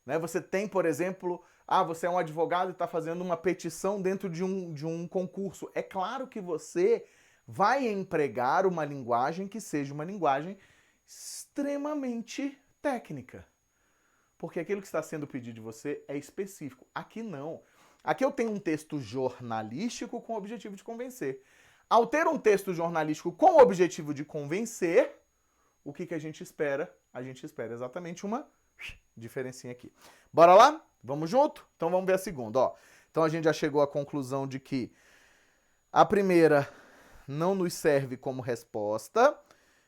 Né? Você tem, por exemplo, você é um advogado e está fazendo uma petição dentro de um concurso. É claro que você vai empregar uma linguagem que seja uma linguagem extremamente técnica. Porque aquilo que está sendo pedido de você é específico. Aqui não. Aqui eu tenho um texto jornalístico com o objetivo de convencer. Ao ter um texto jornalístico com o objetivo de convencer, o que a gente espera? A gente espera exatamente uma diferencinha aqui. Bora lá? Vamos junto? Então vamos ver a segunda. Ó. Então a gente já chegou à conclusão de que a primeira não nos serve como resposta.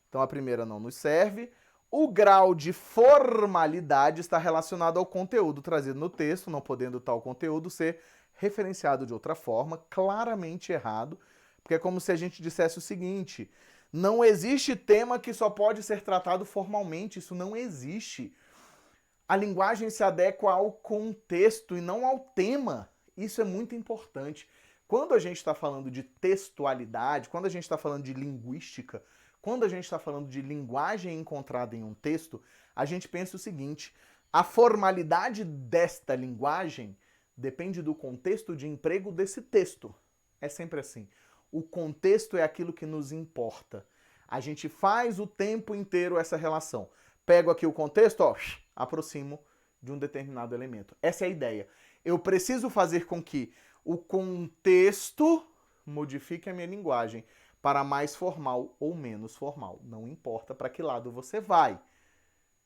Então a primeira não nos serve. O grau de formalidade está relacionado ao conteúdo trazido no texto, não podendo tal conteúdo ser referenciado de outra forma, claramente errado, porque é como se a gente dissesse o seguinte: não existe tema que só pode ser tratado formalmente, isso não existe. A linguagem se adequa ao contexto e não ao tema. Isso é muito importante. Quando a gente está falando de textualidade, quando a gente está falando de linguística, quando a gente está falando de linguagem encontrada em um texto, a gente pensa o seguinte: a formalidade desta linguagem depende do contexto de emprego desse texto. É sempre assim. O contexto é aquilo que nos importa. A gente faz o tempo inteiro essa relação. Pego aqui o contexto, ó, aproximo de um determinado elemento. Essa é a ideia. Eu preciso fazer com que o contexto modifique a minha linguagem para mais formal ou menos formal. Não importa para que lado você vai.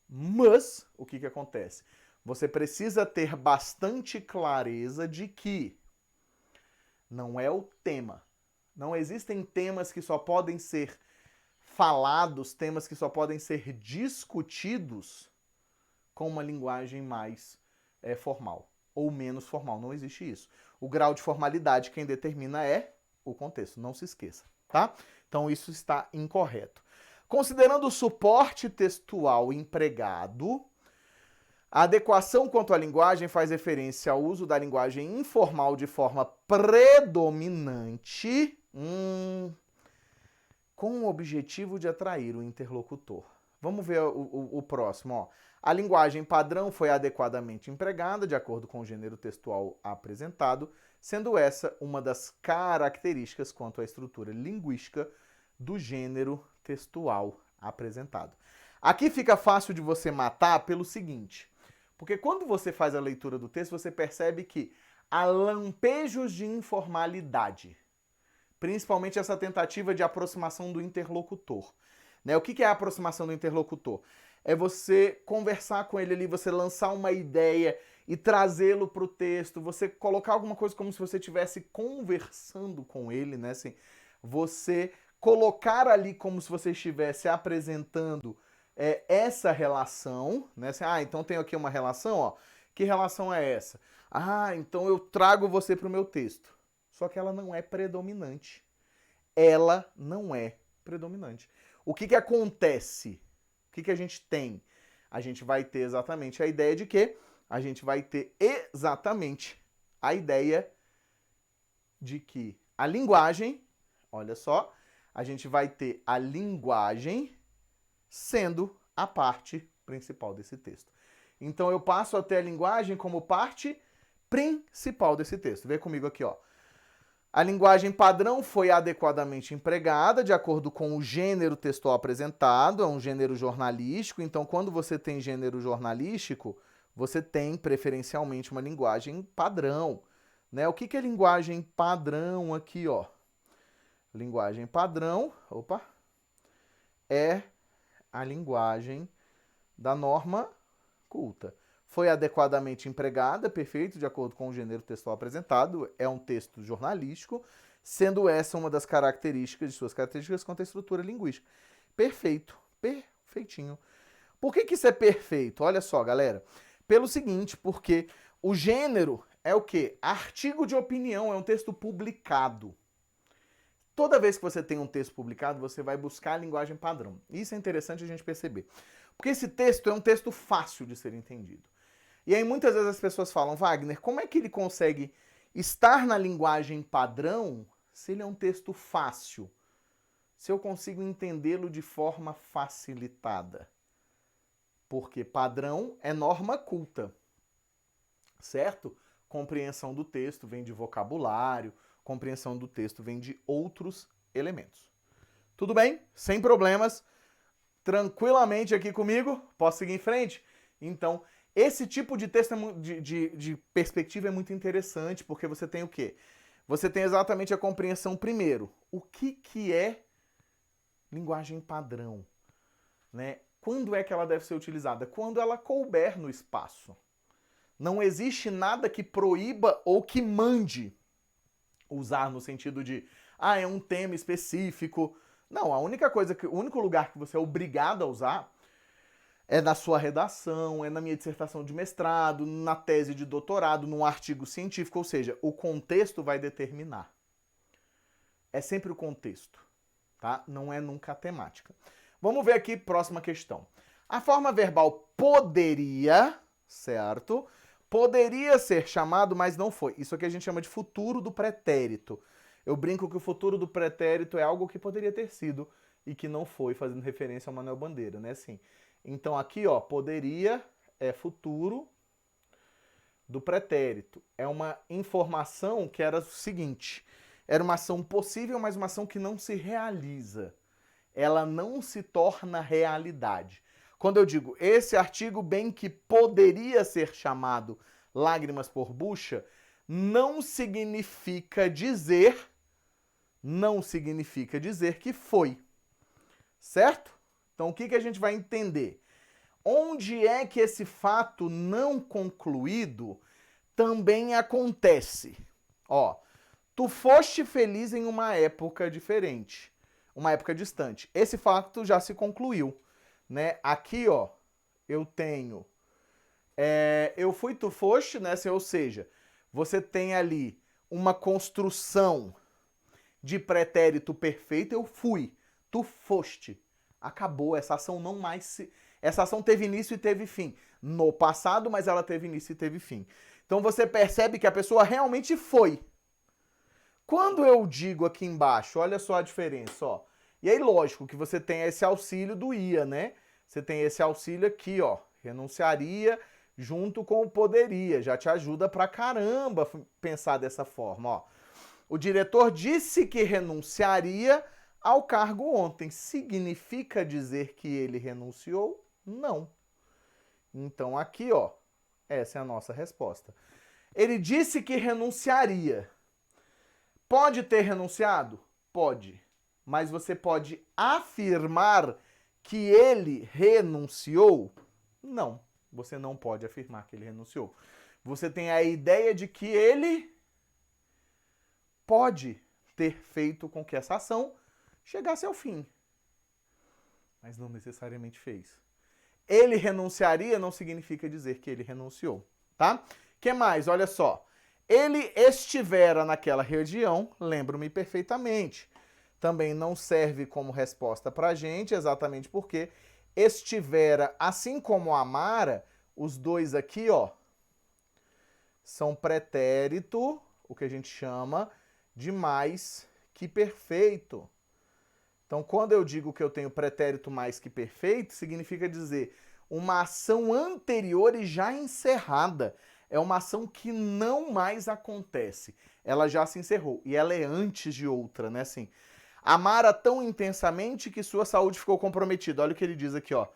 Mas, o que acontece? Você precisa ter bastante clareza de que não é o tema. Não existem temas que só podem ser falados, temas que só podem ser discutidos com uma linguagem mais formal ou menos formal. Não existe isso. O grau de formalidade quem determina é o contexto. Não se esqueça. Tá? Então isso está incorreto. Considerando o suporte textual empregado, a adequação quanto à linguagem faz referência ao uso da linguagem informal de forma predominante, com o objetivo de atrair o interlocutor. Vamos ver o próximo. Ó. A linguagem padrão foi adequadamente empregada de acordo com o gênero textual apresentado, sendo essa uma das características quanto à estrutura linguística do gênero textual apresentado. Aqui fica fácil de você matar pelo seguinte, porque quando você faz a leitura do texto, você percebe que há lampejos de informalidade, principalmente essa tentativa de aproximação do interlocutor. Né? O que é a aproximação do interlocutor? É você conversar com ele ali, você lançar uma ideia e trazê-lo para o texto, você colocar alguma coisa como se você estivesse conversando com ele, né? Assim, você colocar ali como se você estivesse apresentando essa relação, né? Assim, então tem aqui uma relação, ó. Que relação é essa? Então eu trago você para o meu texto. Só que ela não é predominante. Ela não é predominante. O que acontece? O que a gente tem? A gente vai ter exatamente a ideia de quê? A gente vai ter exatamente a ideia de que a linguagem, olha só, a gente vai ter a linguagem sendo a parte principal desse texto. Então eu passo a ter a linguagem como parte principal desse texto. Vê comigo aqui, ó. A linguagem padrão foi adequadamente empregada de acordo com o gênero textual apresentado, é um gênero jornalístico, então quando você tem gênero jornalístico, você tem preferencialmente uma linguagem padrão. Né? O que é linguagem padrão aqui, ó? Linguagem padrão, é a linguagem da norma culta. Foi adequadamente empregada, perfeito, de acordo com o gênero textual apresentado, é um texto jornalístico, sendo essa uma das características, de suas características quanto à estrutura linguística. Perfeito, perfeitinho. Por que isso é perfeito? Olha só, galera. Pelo seguinte, porque o gênero é o quê? Artigo de opinião, é um texto publicado. Toda vez que você tem um texto publicado, você vai buscar a linguagem padrão. Isso é interessante a gente perceber. Porque esse texto é um texto fácil de ser entendido. E aí muitas vezes as pessoas falam, Wagner, como é que ele consegue estar na linguagem padrão se ele é um texto fácil? Se eu consigo entendê-lo de forma facilitada? Porque padrão é norma culta, certo? Compreensão do texto vem de vocabulário, compreensão do texto vem de outros elementos. Tudo bem? Sem problemas? Tranquilamente aqui comigo? Posso seguir em frente? Então, Esse tipo de texto, de perspectiva é muito interessante, porque você tem o quê? Você tem exatamente a compreensão primeiro. O que é linguagem padrão? Né? Quando é que ela deve ser utilizada? Quando ela couber no espaço. Não existe nada que proíba ou que mande usar no sentido de, é um tema específico. Não, a única coisa o único lugar que você é obrigado a usar é na sua redação, é na minha dissertação de mestrado, na tese de doutorado, num artigo científico, ou seja, o contexto vai determinar. É sempre o contexto, tá? Não é nunca a temática. Vamos ver aqui, próxima questão. A forma verbal poderia, certo? Poderia ser chamado, mas não foi. Isso aqui a gente chama de futuro do pretérito. Eu brinco que o futuro do pretérito é algo que poderia ter sido e que não foi, fazendo referência ao Manuel Bandeira, né? Assim, então aqui, ó, poderia é futuro do pretérito. É uma informação que era o seguinte: era uma ação possível, mas uma ação que não se realiza. Ela não se torna realidade. Quando eu digo esse artigo bem que poderia ser chamado Lágrimas por Bucha, não significa dizer que foi. Certo? Então o que a gente vai entender? Onde é que esse fato não concluído também acontece? Ó, tu foste feliz em uma época diferente, uma época distante. Esse fato já se concluiu, né? Aqui, ó, eu tenho eu fui, tu foste, né? Ou seja, você tem ali uma construção de pretérito perfeito, eu fui, tu foste. Acabou, essa ação não mais se... Essa ação teve início e teve fim. No passado, mas ela teve início e teve fim. Então você percebe que a pessoa realmente foi. Quando eu digo aqui embaixo, olha só a diferença, ó. E aí, lógico que você tem esse auxílio do ia, né? Você tem esse auxílio aqui, ó. Renunciaria junto com o poderia. Já te ajuda pra caramba pensar dessa forma, ó. O diretor disse que renunciaria ao cargo ontem. Significa dizer que ele renunciou? Não. Então aqui, ó, essa é a nossa resposta. Ele disse que renunciaria. Pode ter renunciado? Pode. Mas você pode afirmar que ele renunciou? Não. Você não pode afirmar que ele renunciou. Você tem a ideia de que ele pode ter feito com que essa ação chegasse ao fim. Mas não necessariamente fez. Ele renunciaria não significa dizer que ele renunciou, tá? Que mais? Olha só. Ele estivera naquela região, lembro-me perfeitamente. Também não serve como resposta pra gente, exatamente porque estivera, assim como amara, os dois aqui, ó, são pretérito, o que a gente chama de mais que perfeito. Então, quando eu digo que eu tenho pretérito mais que perfeito, significa dizer uma ação anterior e já encerrada. É uma ação que não mais acontece. Ela já se encerrou. E ela é antes de outra, né? Assim, amara tão intensamente que sua saúde ficou comprometida. Olha o que ele diz aqui, ó.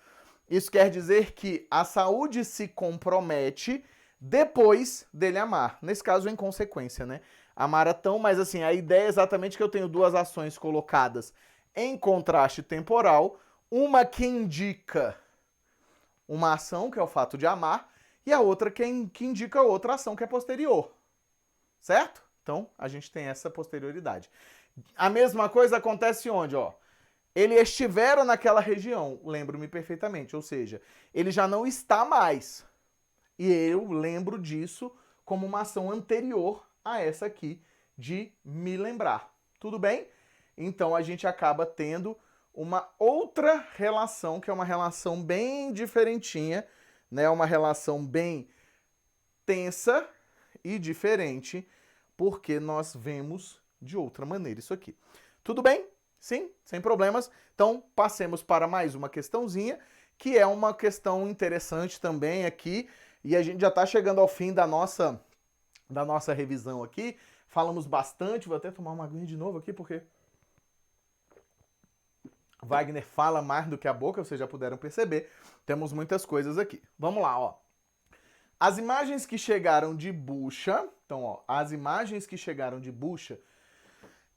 Isso quer dizer que a saúde se compromete depois dele amar. Nesse caso, em consequência, né? Amara tão, mas assim, a ideia é exatamente que eu tenho duas ações colocadas em contraste temporal, uma que indica uma ação, que é o fato de amar, e a outra que indica outra ação, que é posterior. Certo? Então, a gente tem essa posterioridade. A mesma coisa acontece onde, ó? Ele estivera naquela região, lembro-me perfeitamente, ou seja, ele já não está mais. E eu lembro disso como uma ação anterior a essa aqui de me lembrar. Tudo bem? Então a gente acaba tendo uma outra relação, que é uma relação bem diferentinha, né? Uma relação bem tensa e diferente, porque nós vemos de outra maneira isso aqui. Tudo bem? Sim? Sem problemas? Então passemos para mais uma questãozinha, que é uma questão interessante também aqui, e a gente já está chegando ao fim da nossa revisão aqui. Falamos bastante, vou até tomar uma aguinha de novo aqui, porque Wagner fala mais do que a boca, vocês já puderam perceber. Temos muitas coisas aqui. Vamos lá, ó. As imagens que chegaram de Bucha, então, ó, as imagens que chegaram de Bucha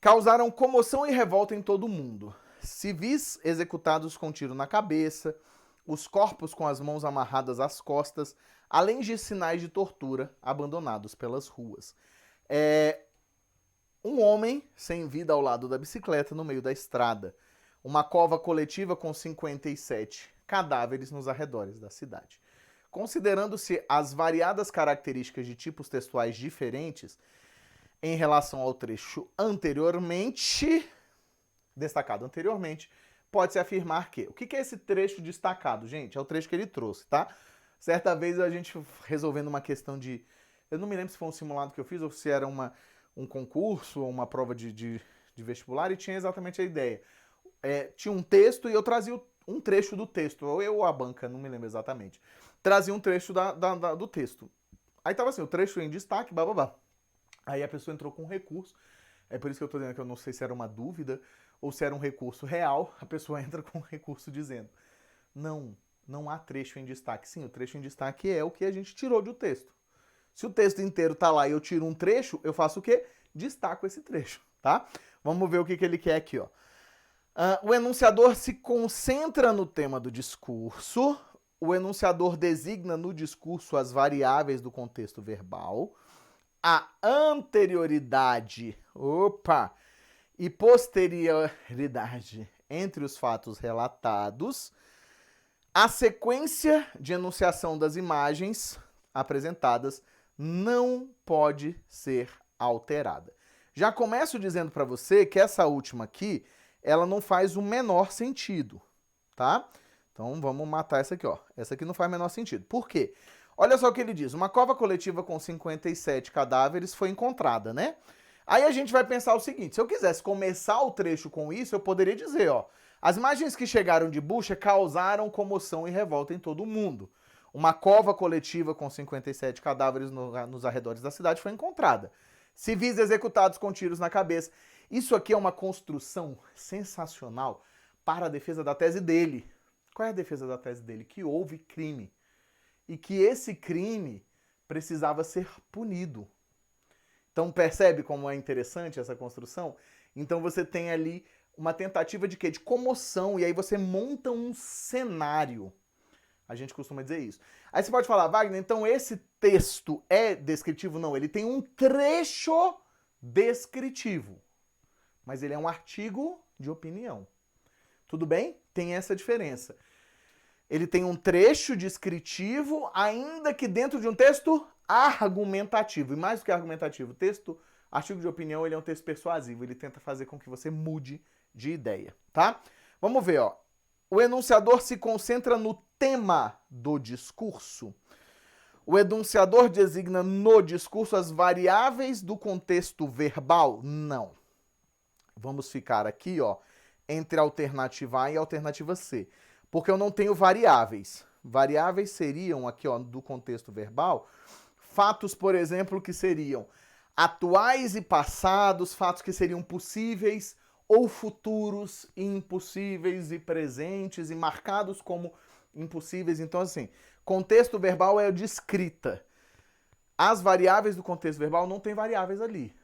causaram comoção e revolta em todo o mundo. Civis executados com tiro na cabeça, os corpos com as mãos amarradas às costas, além de sinais de tortura abandonados pelas ruas. Um homem sem vida ao lado da bicicleta no meio da estrada. Uma cova coletiva com 57 cadáveres nos arredores da cidade. Considerando-se as variadas características de tipos textuais diferentes em relação ao trecho anteriormente, destacado anteriormente, pode-se afirmar que... O que é esse trecho destacado, gente? É o trecho que ele trouxe, tá? Certa vez a gente resolvendo uma questão de... Eu não me lembro se foi um simulado que eu fiz ou se era um concurso ou uma prova de vestibular e tinha exatamente a ideia. Tinha um texto e eu trazia um trecho do texto, ou eu ou a banca, não me lembro exatamente. Trazia um trecho do texto. Aí tava assim, o trecho em destaque, bababá. Aí a pessoa entrou com um recurso, é por isso que eu tô dizendo que eu não sei se era uma dúvida ou se era um recurso real, a pessoa entra com um recurso dizendo, não há trecho em destaque. Sim, o trecho em destaque é o que a gente tirou do texto. Se o texto inteiro tá lá e eu tiro um trecho, eu faço o quê? Destaco esse trecho, tá? Vamos ver o que ele quer aqui, ó. O enunciador se concentra no tema do discurso, o enunciador designa no discurso as variáveis do contexto verbal, a anterioridade, e posterioridade entre os fatos relatados, a sequência de enunciação das imagens apresentadas não pode ser alterada. Já começo dizendo para você que essa última aqui, ela não faz o menor sentido, tá? Então vamos matar essa aqui, ó. Essa aqui não faz o menor sentido. Por quê? Olha só o que ele diz. Uma cova coletiva com 57 cadáveres foi encontrada, né? Aí a gente vai pensar o seguinte, se eu quisesse começar o trecho com isso, eu poderia dizer, ó, as imagens que chegaram de Bucha causaram comoção e revolta em todo o mundo. Uma cova coletiva com 57 cadáveres nos arredores da cidade foi encontrada. Civis executados com tiros na cabeça. Isso aqui é uma construção sensacional para a defesa da tese dele. Qual é a defesa da tese dele? Que houve crime. E que esse crime precisava ser punido. Então percebe como é interessante essa construção? Então você tem ali uma tentativa de quê? De comoção, e aí você monta um cenário. A gente costuma dizer isso. Aí você pode falar, Wagner, então esse texto é descritivo? Não, ele tem um trecho descritivo. Mas ele é um artigo de opinião. Tudo bem? Tem essa diferença. Ele tem um trecho descritivo, ainda que dentro de um texto argumentativo. E mais do que argumentativo, texto, artigo de opinião, ele é um texto persuasivo. Ele tenta fazer com que você mude de ideia, tá? Vamos ver, ó. O enunciador se concentra no tema do discurso. O enunciador designa no discurso as variáveis do contexto verbal? Não. Vamos ficar aqui, ó, entre a alternativa A e a alternativa C. Porque eu não tenho variáveis. Variáveis seriam, aqui, ó, do contexto verbal, fatos, por exemplo, que seriam atuais e passados, fatos que seriam possíveis ou futuros e impossíveis e presentes e marcados como impossíveis. Então, assim, contexto verbal é o de escrita. As variáveis do contexto verbal não tem variáveis ali.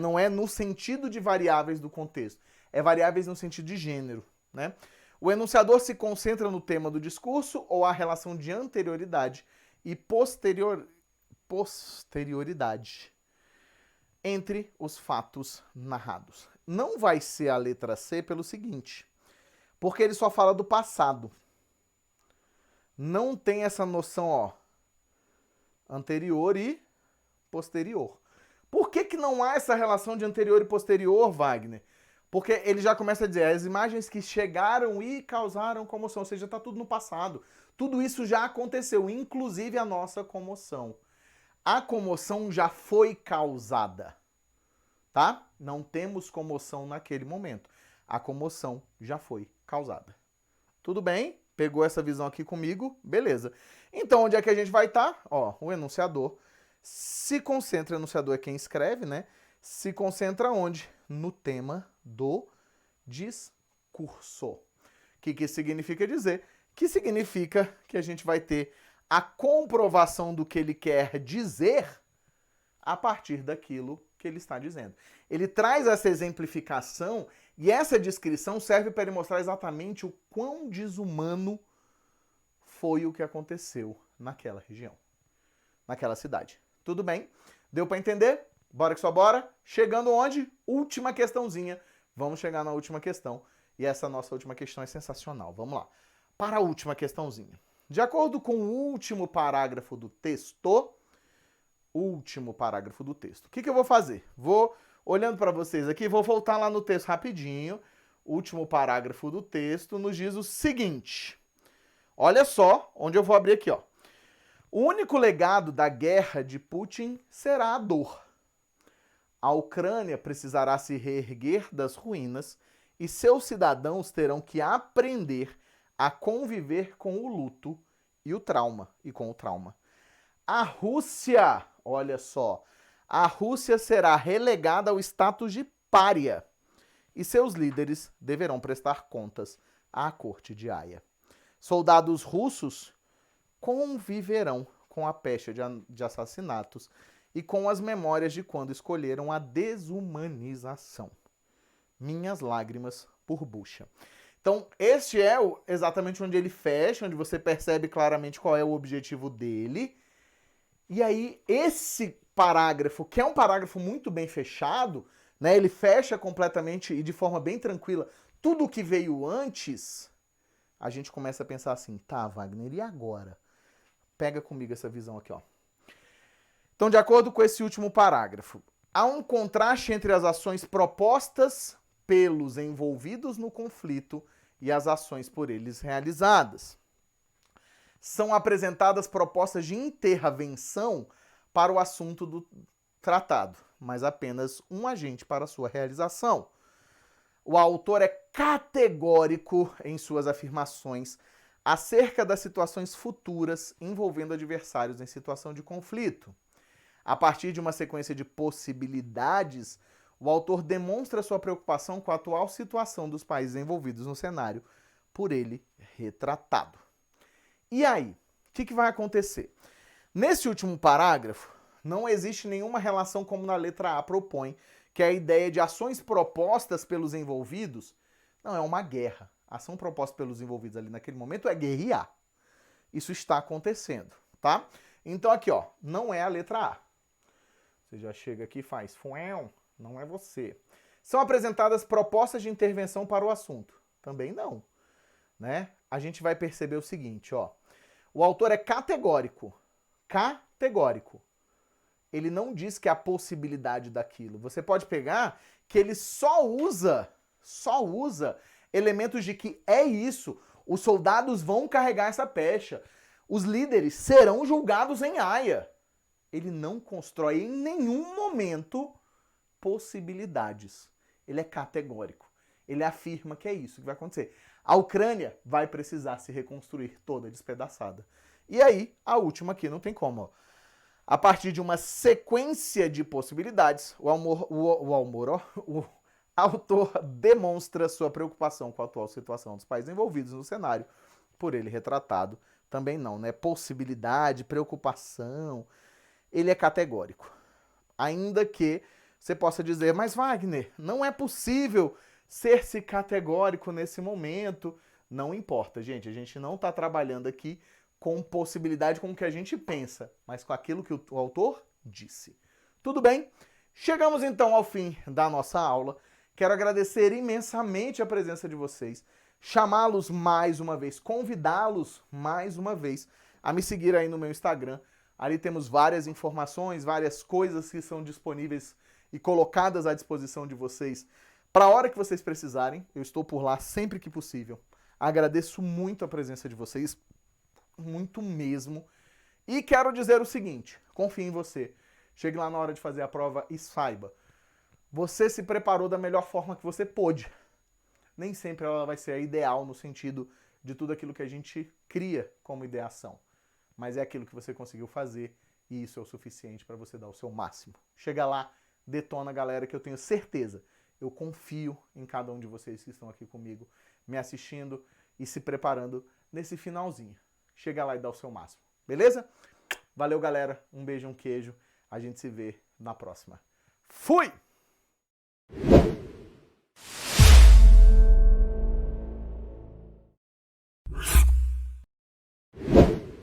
Não é no sentido de variáveis do contexto. É variáveis no sentido de gênero, né? O enunciador se concentra no tema do discurso ou a relação de anterioridade e posterioridade entre os fatos narrados. Não vai ser a letra C pelo seguinte, porque ele só fala do passado. Não tem essa noção, ó, anterior e posterior. Por que não há essa relação de anterior e posterior, Wagner? Porque ele já começa a dizer, as imagens que chegaram e causaram comoção, ou seja, está tudo no passado. Tudo isso já aconteceu, inclusive a nossa comoção. A comoção já foi causada, tá? Não temos comoção naquele momento. A comoção já foi causada. Tudo bem? Pegou essa visão aqui comigo? Beleza. Então, onde é que a gente vai estar? Ó, o enunciador se concentra, o enunciador é quem escreve, né? Se concentra onde? No tema do discurso. O que significa dizer? Que significa que a gente vai ter a comprovação do que ele quer dizer a partir daquilo que ele está dizendo. Ele traz essa exemplificação e essa descrição serve para ele mostrar exatamente o quão desumano foi o que aconteceu naquela região, naquela cidade. Tudo bem? Deu para entender? Bora que só bora. Chegando onde? Última questãozinha. Vamos chegar na última questão. E essa nossa última questão é sensacional. Vamos lá. Para a última questãozinha. De acordo com o último parágrafo do texto, o que eu vou fazer? Vou, olhando para vocês aqui, vou voltar lá no texto rapidinho. O último parágrafo do texto nos diz o seguinte. Olha só, onde eu vou abrir aqui, ó. O único legado da guerra de Putin será a dor. A Ucrânia precisará se reerguer das ruínas e seus cidadãos terão que aprender a conviver com o luto e o trauma, A Rússia, olha só, a Rússia será relegada ao status de pária e seus líderes deverão prestar contas à corte de Haia. Soldados russos conviverão com a peste de assassinatos e com as memórias de quando escolheram a desumanização. Minhas lágrimas por Bucha. Então, este é exatamente onde ele fecha, onde você percebe claramente qual é o objetivo dele. E aí, esse parágrafo, que é um parágrafo muito bem fechado, né, ele fecha completamente e de forma bem tranquila tudo o que veio antes. A gente começa a pensar assim, tá, Wagner, e agora? Pega comigo essa visão aqui, ó. Então, de acordo com esse último parágrafo, há um contraste entre as ações propostas pelos envolvidos no conflito e as ações por eles realizadas. São apresentadas propostas de intervenção para o assunto do tratado, mas apenas um agente para sua realização. O autor é categórico em suas afirmações acerca das situações futuras envolvendo adversários em situação de conflito. A partir de uma sequência de possibilidades, o autor demonstra sua preocupação com a atual situação dos países envolvidos no cenário por ele retratado. E aí, o que vai acontecer? Nesse último parágrafo, não existe nenhuma relação como na letra A propõe, que é a ideia de ações propostas pelos envolvidos. Não, é uma guerra. A ação proposta pelos envolvidos ali naquele momento é guerrear. Isso está acontecendo, tá? Então aqui, ó, não é a letra A. Você já chega aqui e faz fuel, não é você. São apresentadas propostas de intervenção para o assunto. Também não, né? A gente vai perceber o seguinte, ó. O autor é categórico. Categórico. Ele não diz que há possibilidade daquilo. Você pode pegar que ele só usa elementos de que é isso. Os soldados vão carregar essa pecha. Os líderes serão julgados em Haia. Ele não constrói em nenhum momento possibilidades. Ele é categórico. Ele afirma que é isso que vai acontecer. A Ucrânia vai precisar se reconstruir toda despedaçada. E aí, a última aqui não tem como. Ó. A partir de uma sequência de possibilidades, o autor demonstra sua preocupação com a atual situação dos países envolvidos no cenário, por ele retratado. Também não, né? Possibilidade, preocupação. Ele é categórico. Ainda que você possa dizer, mas Wagner, não é possível ser-se categórico nesse momento. Não importa, gente. A gente não está trabalhando aqui com possibilidade com o que a gente pensa, mas com aquilo que o autor disse. Tudo bem? Chegamos então ao fim da nossa aula. Quero agradecer imensamente a presença de vocês, chamá-los mais uma vez, convidá-los mais uma vez a me seguir aí no meu Instagram. Ali temos várias informações, várias coisas que são disponíveis e colocadas à disposição de vocês para a hora que vocês precisarem. Eu estou por lá sempre que possível. Agradeço muito a presença de vocês, muito mesmo. E quero dizer o seguinte, confie em você. Chegue lá na hora de fazer a prova e saiba. Você se preparou da melhor forma que você pôde. Nem sempre ela vai ser a ideal no sentido de tudo aquilo que a gente cria como ideação. Mas é aquilo que você conseguiu fazer e isso é o suficiente para você dar o seu máximo. Chega lá, detona, galera, que eu tenho certeza. Eu confio em cada um de vocês que estão aqui comigo, me assistindo e se preparando nesse finalzinho. Chega lá e dá o seu máximo. Beleza? Valeu, galera. Um beijo, um queijo. A gente se vê na próxima. Fui!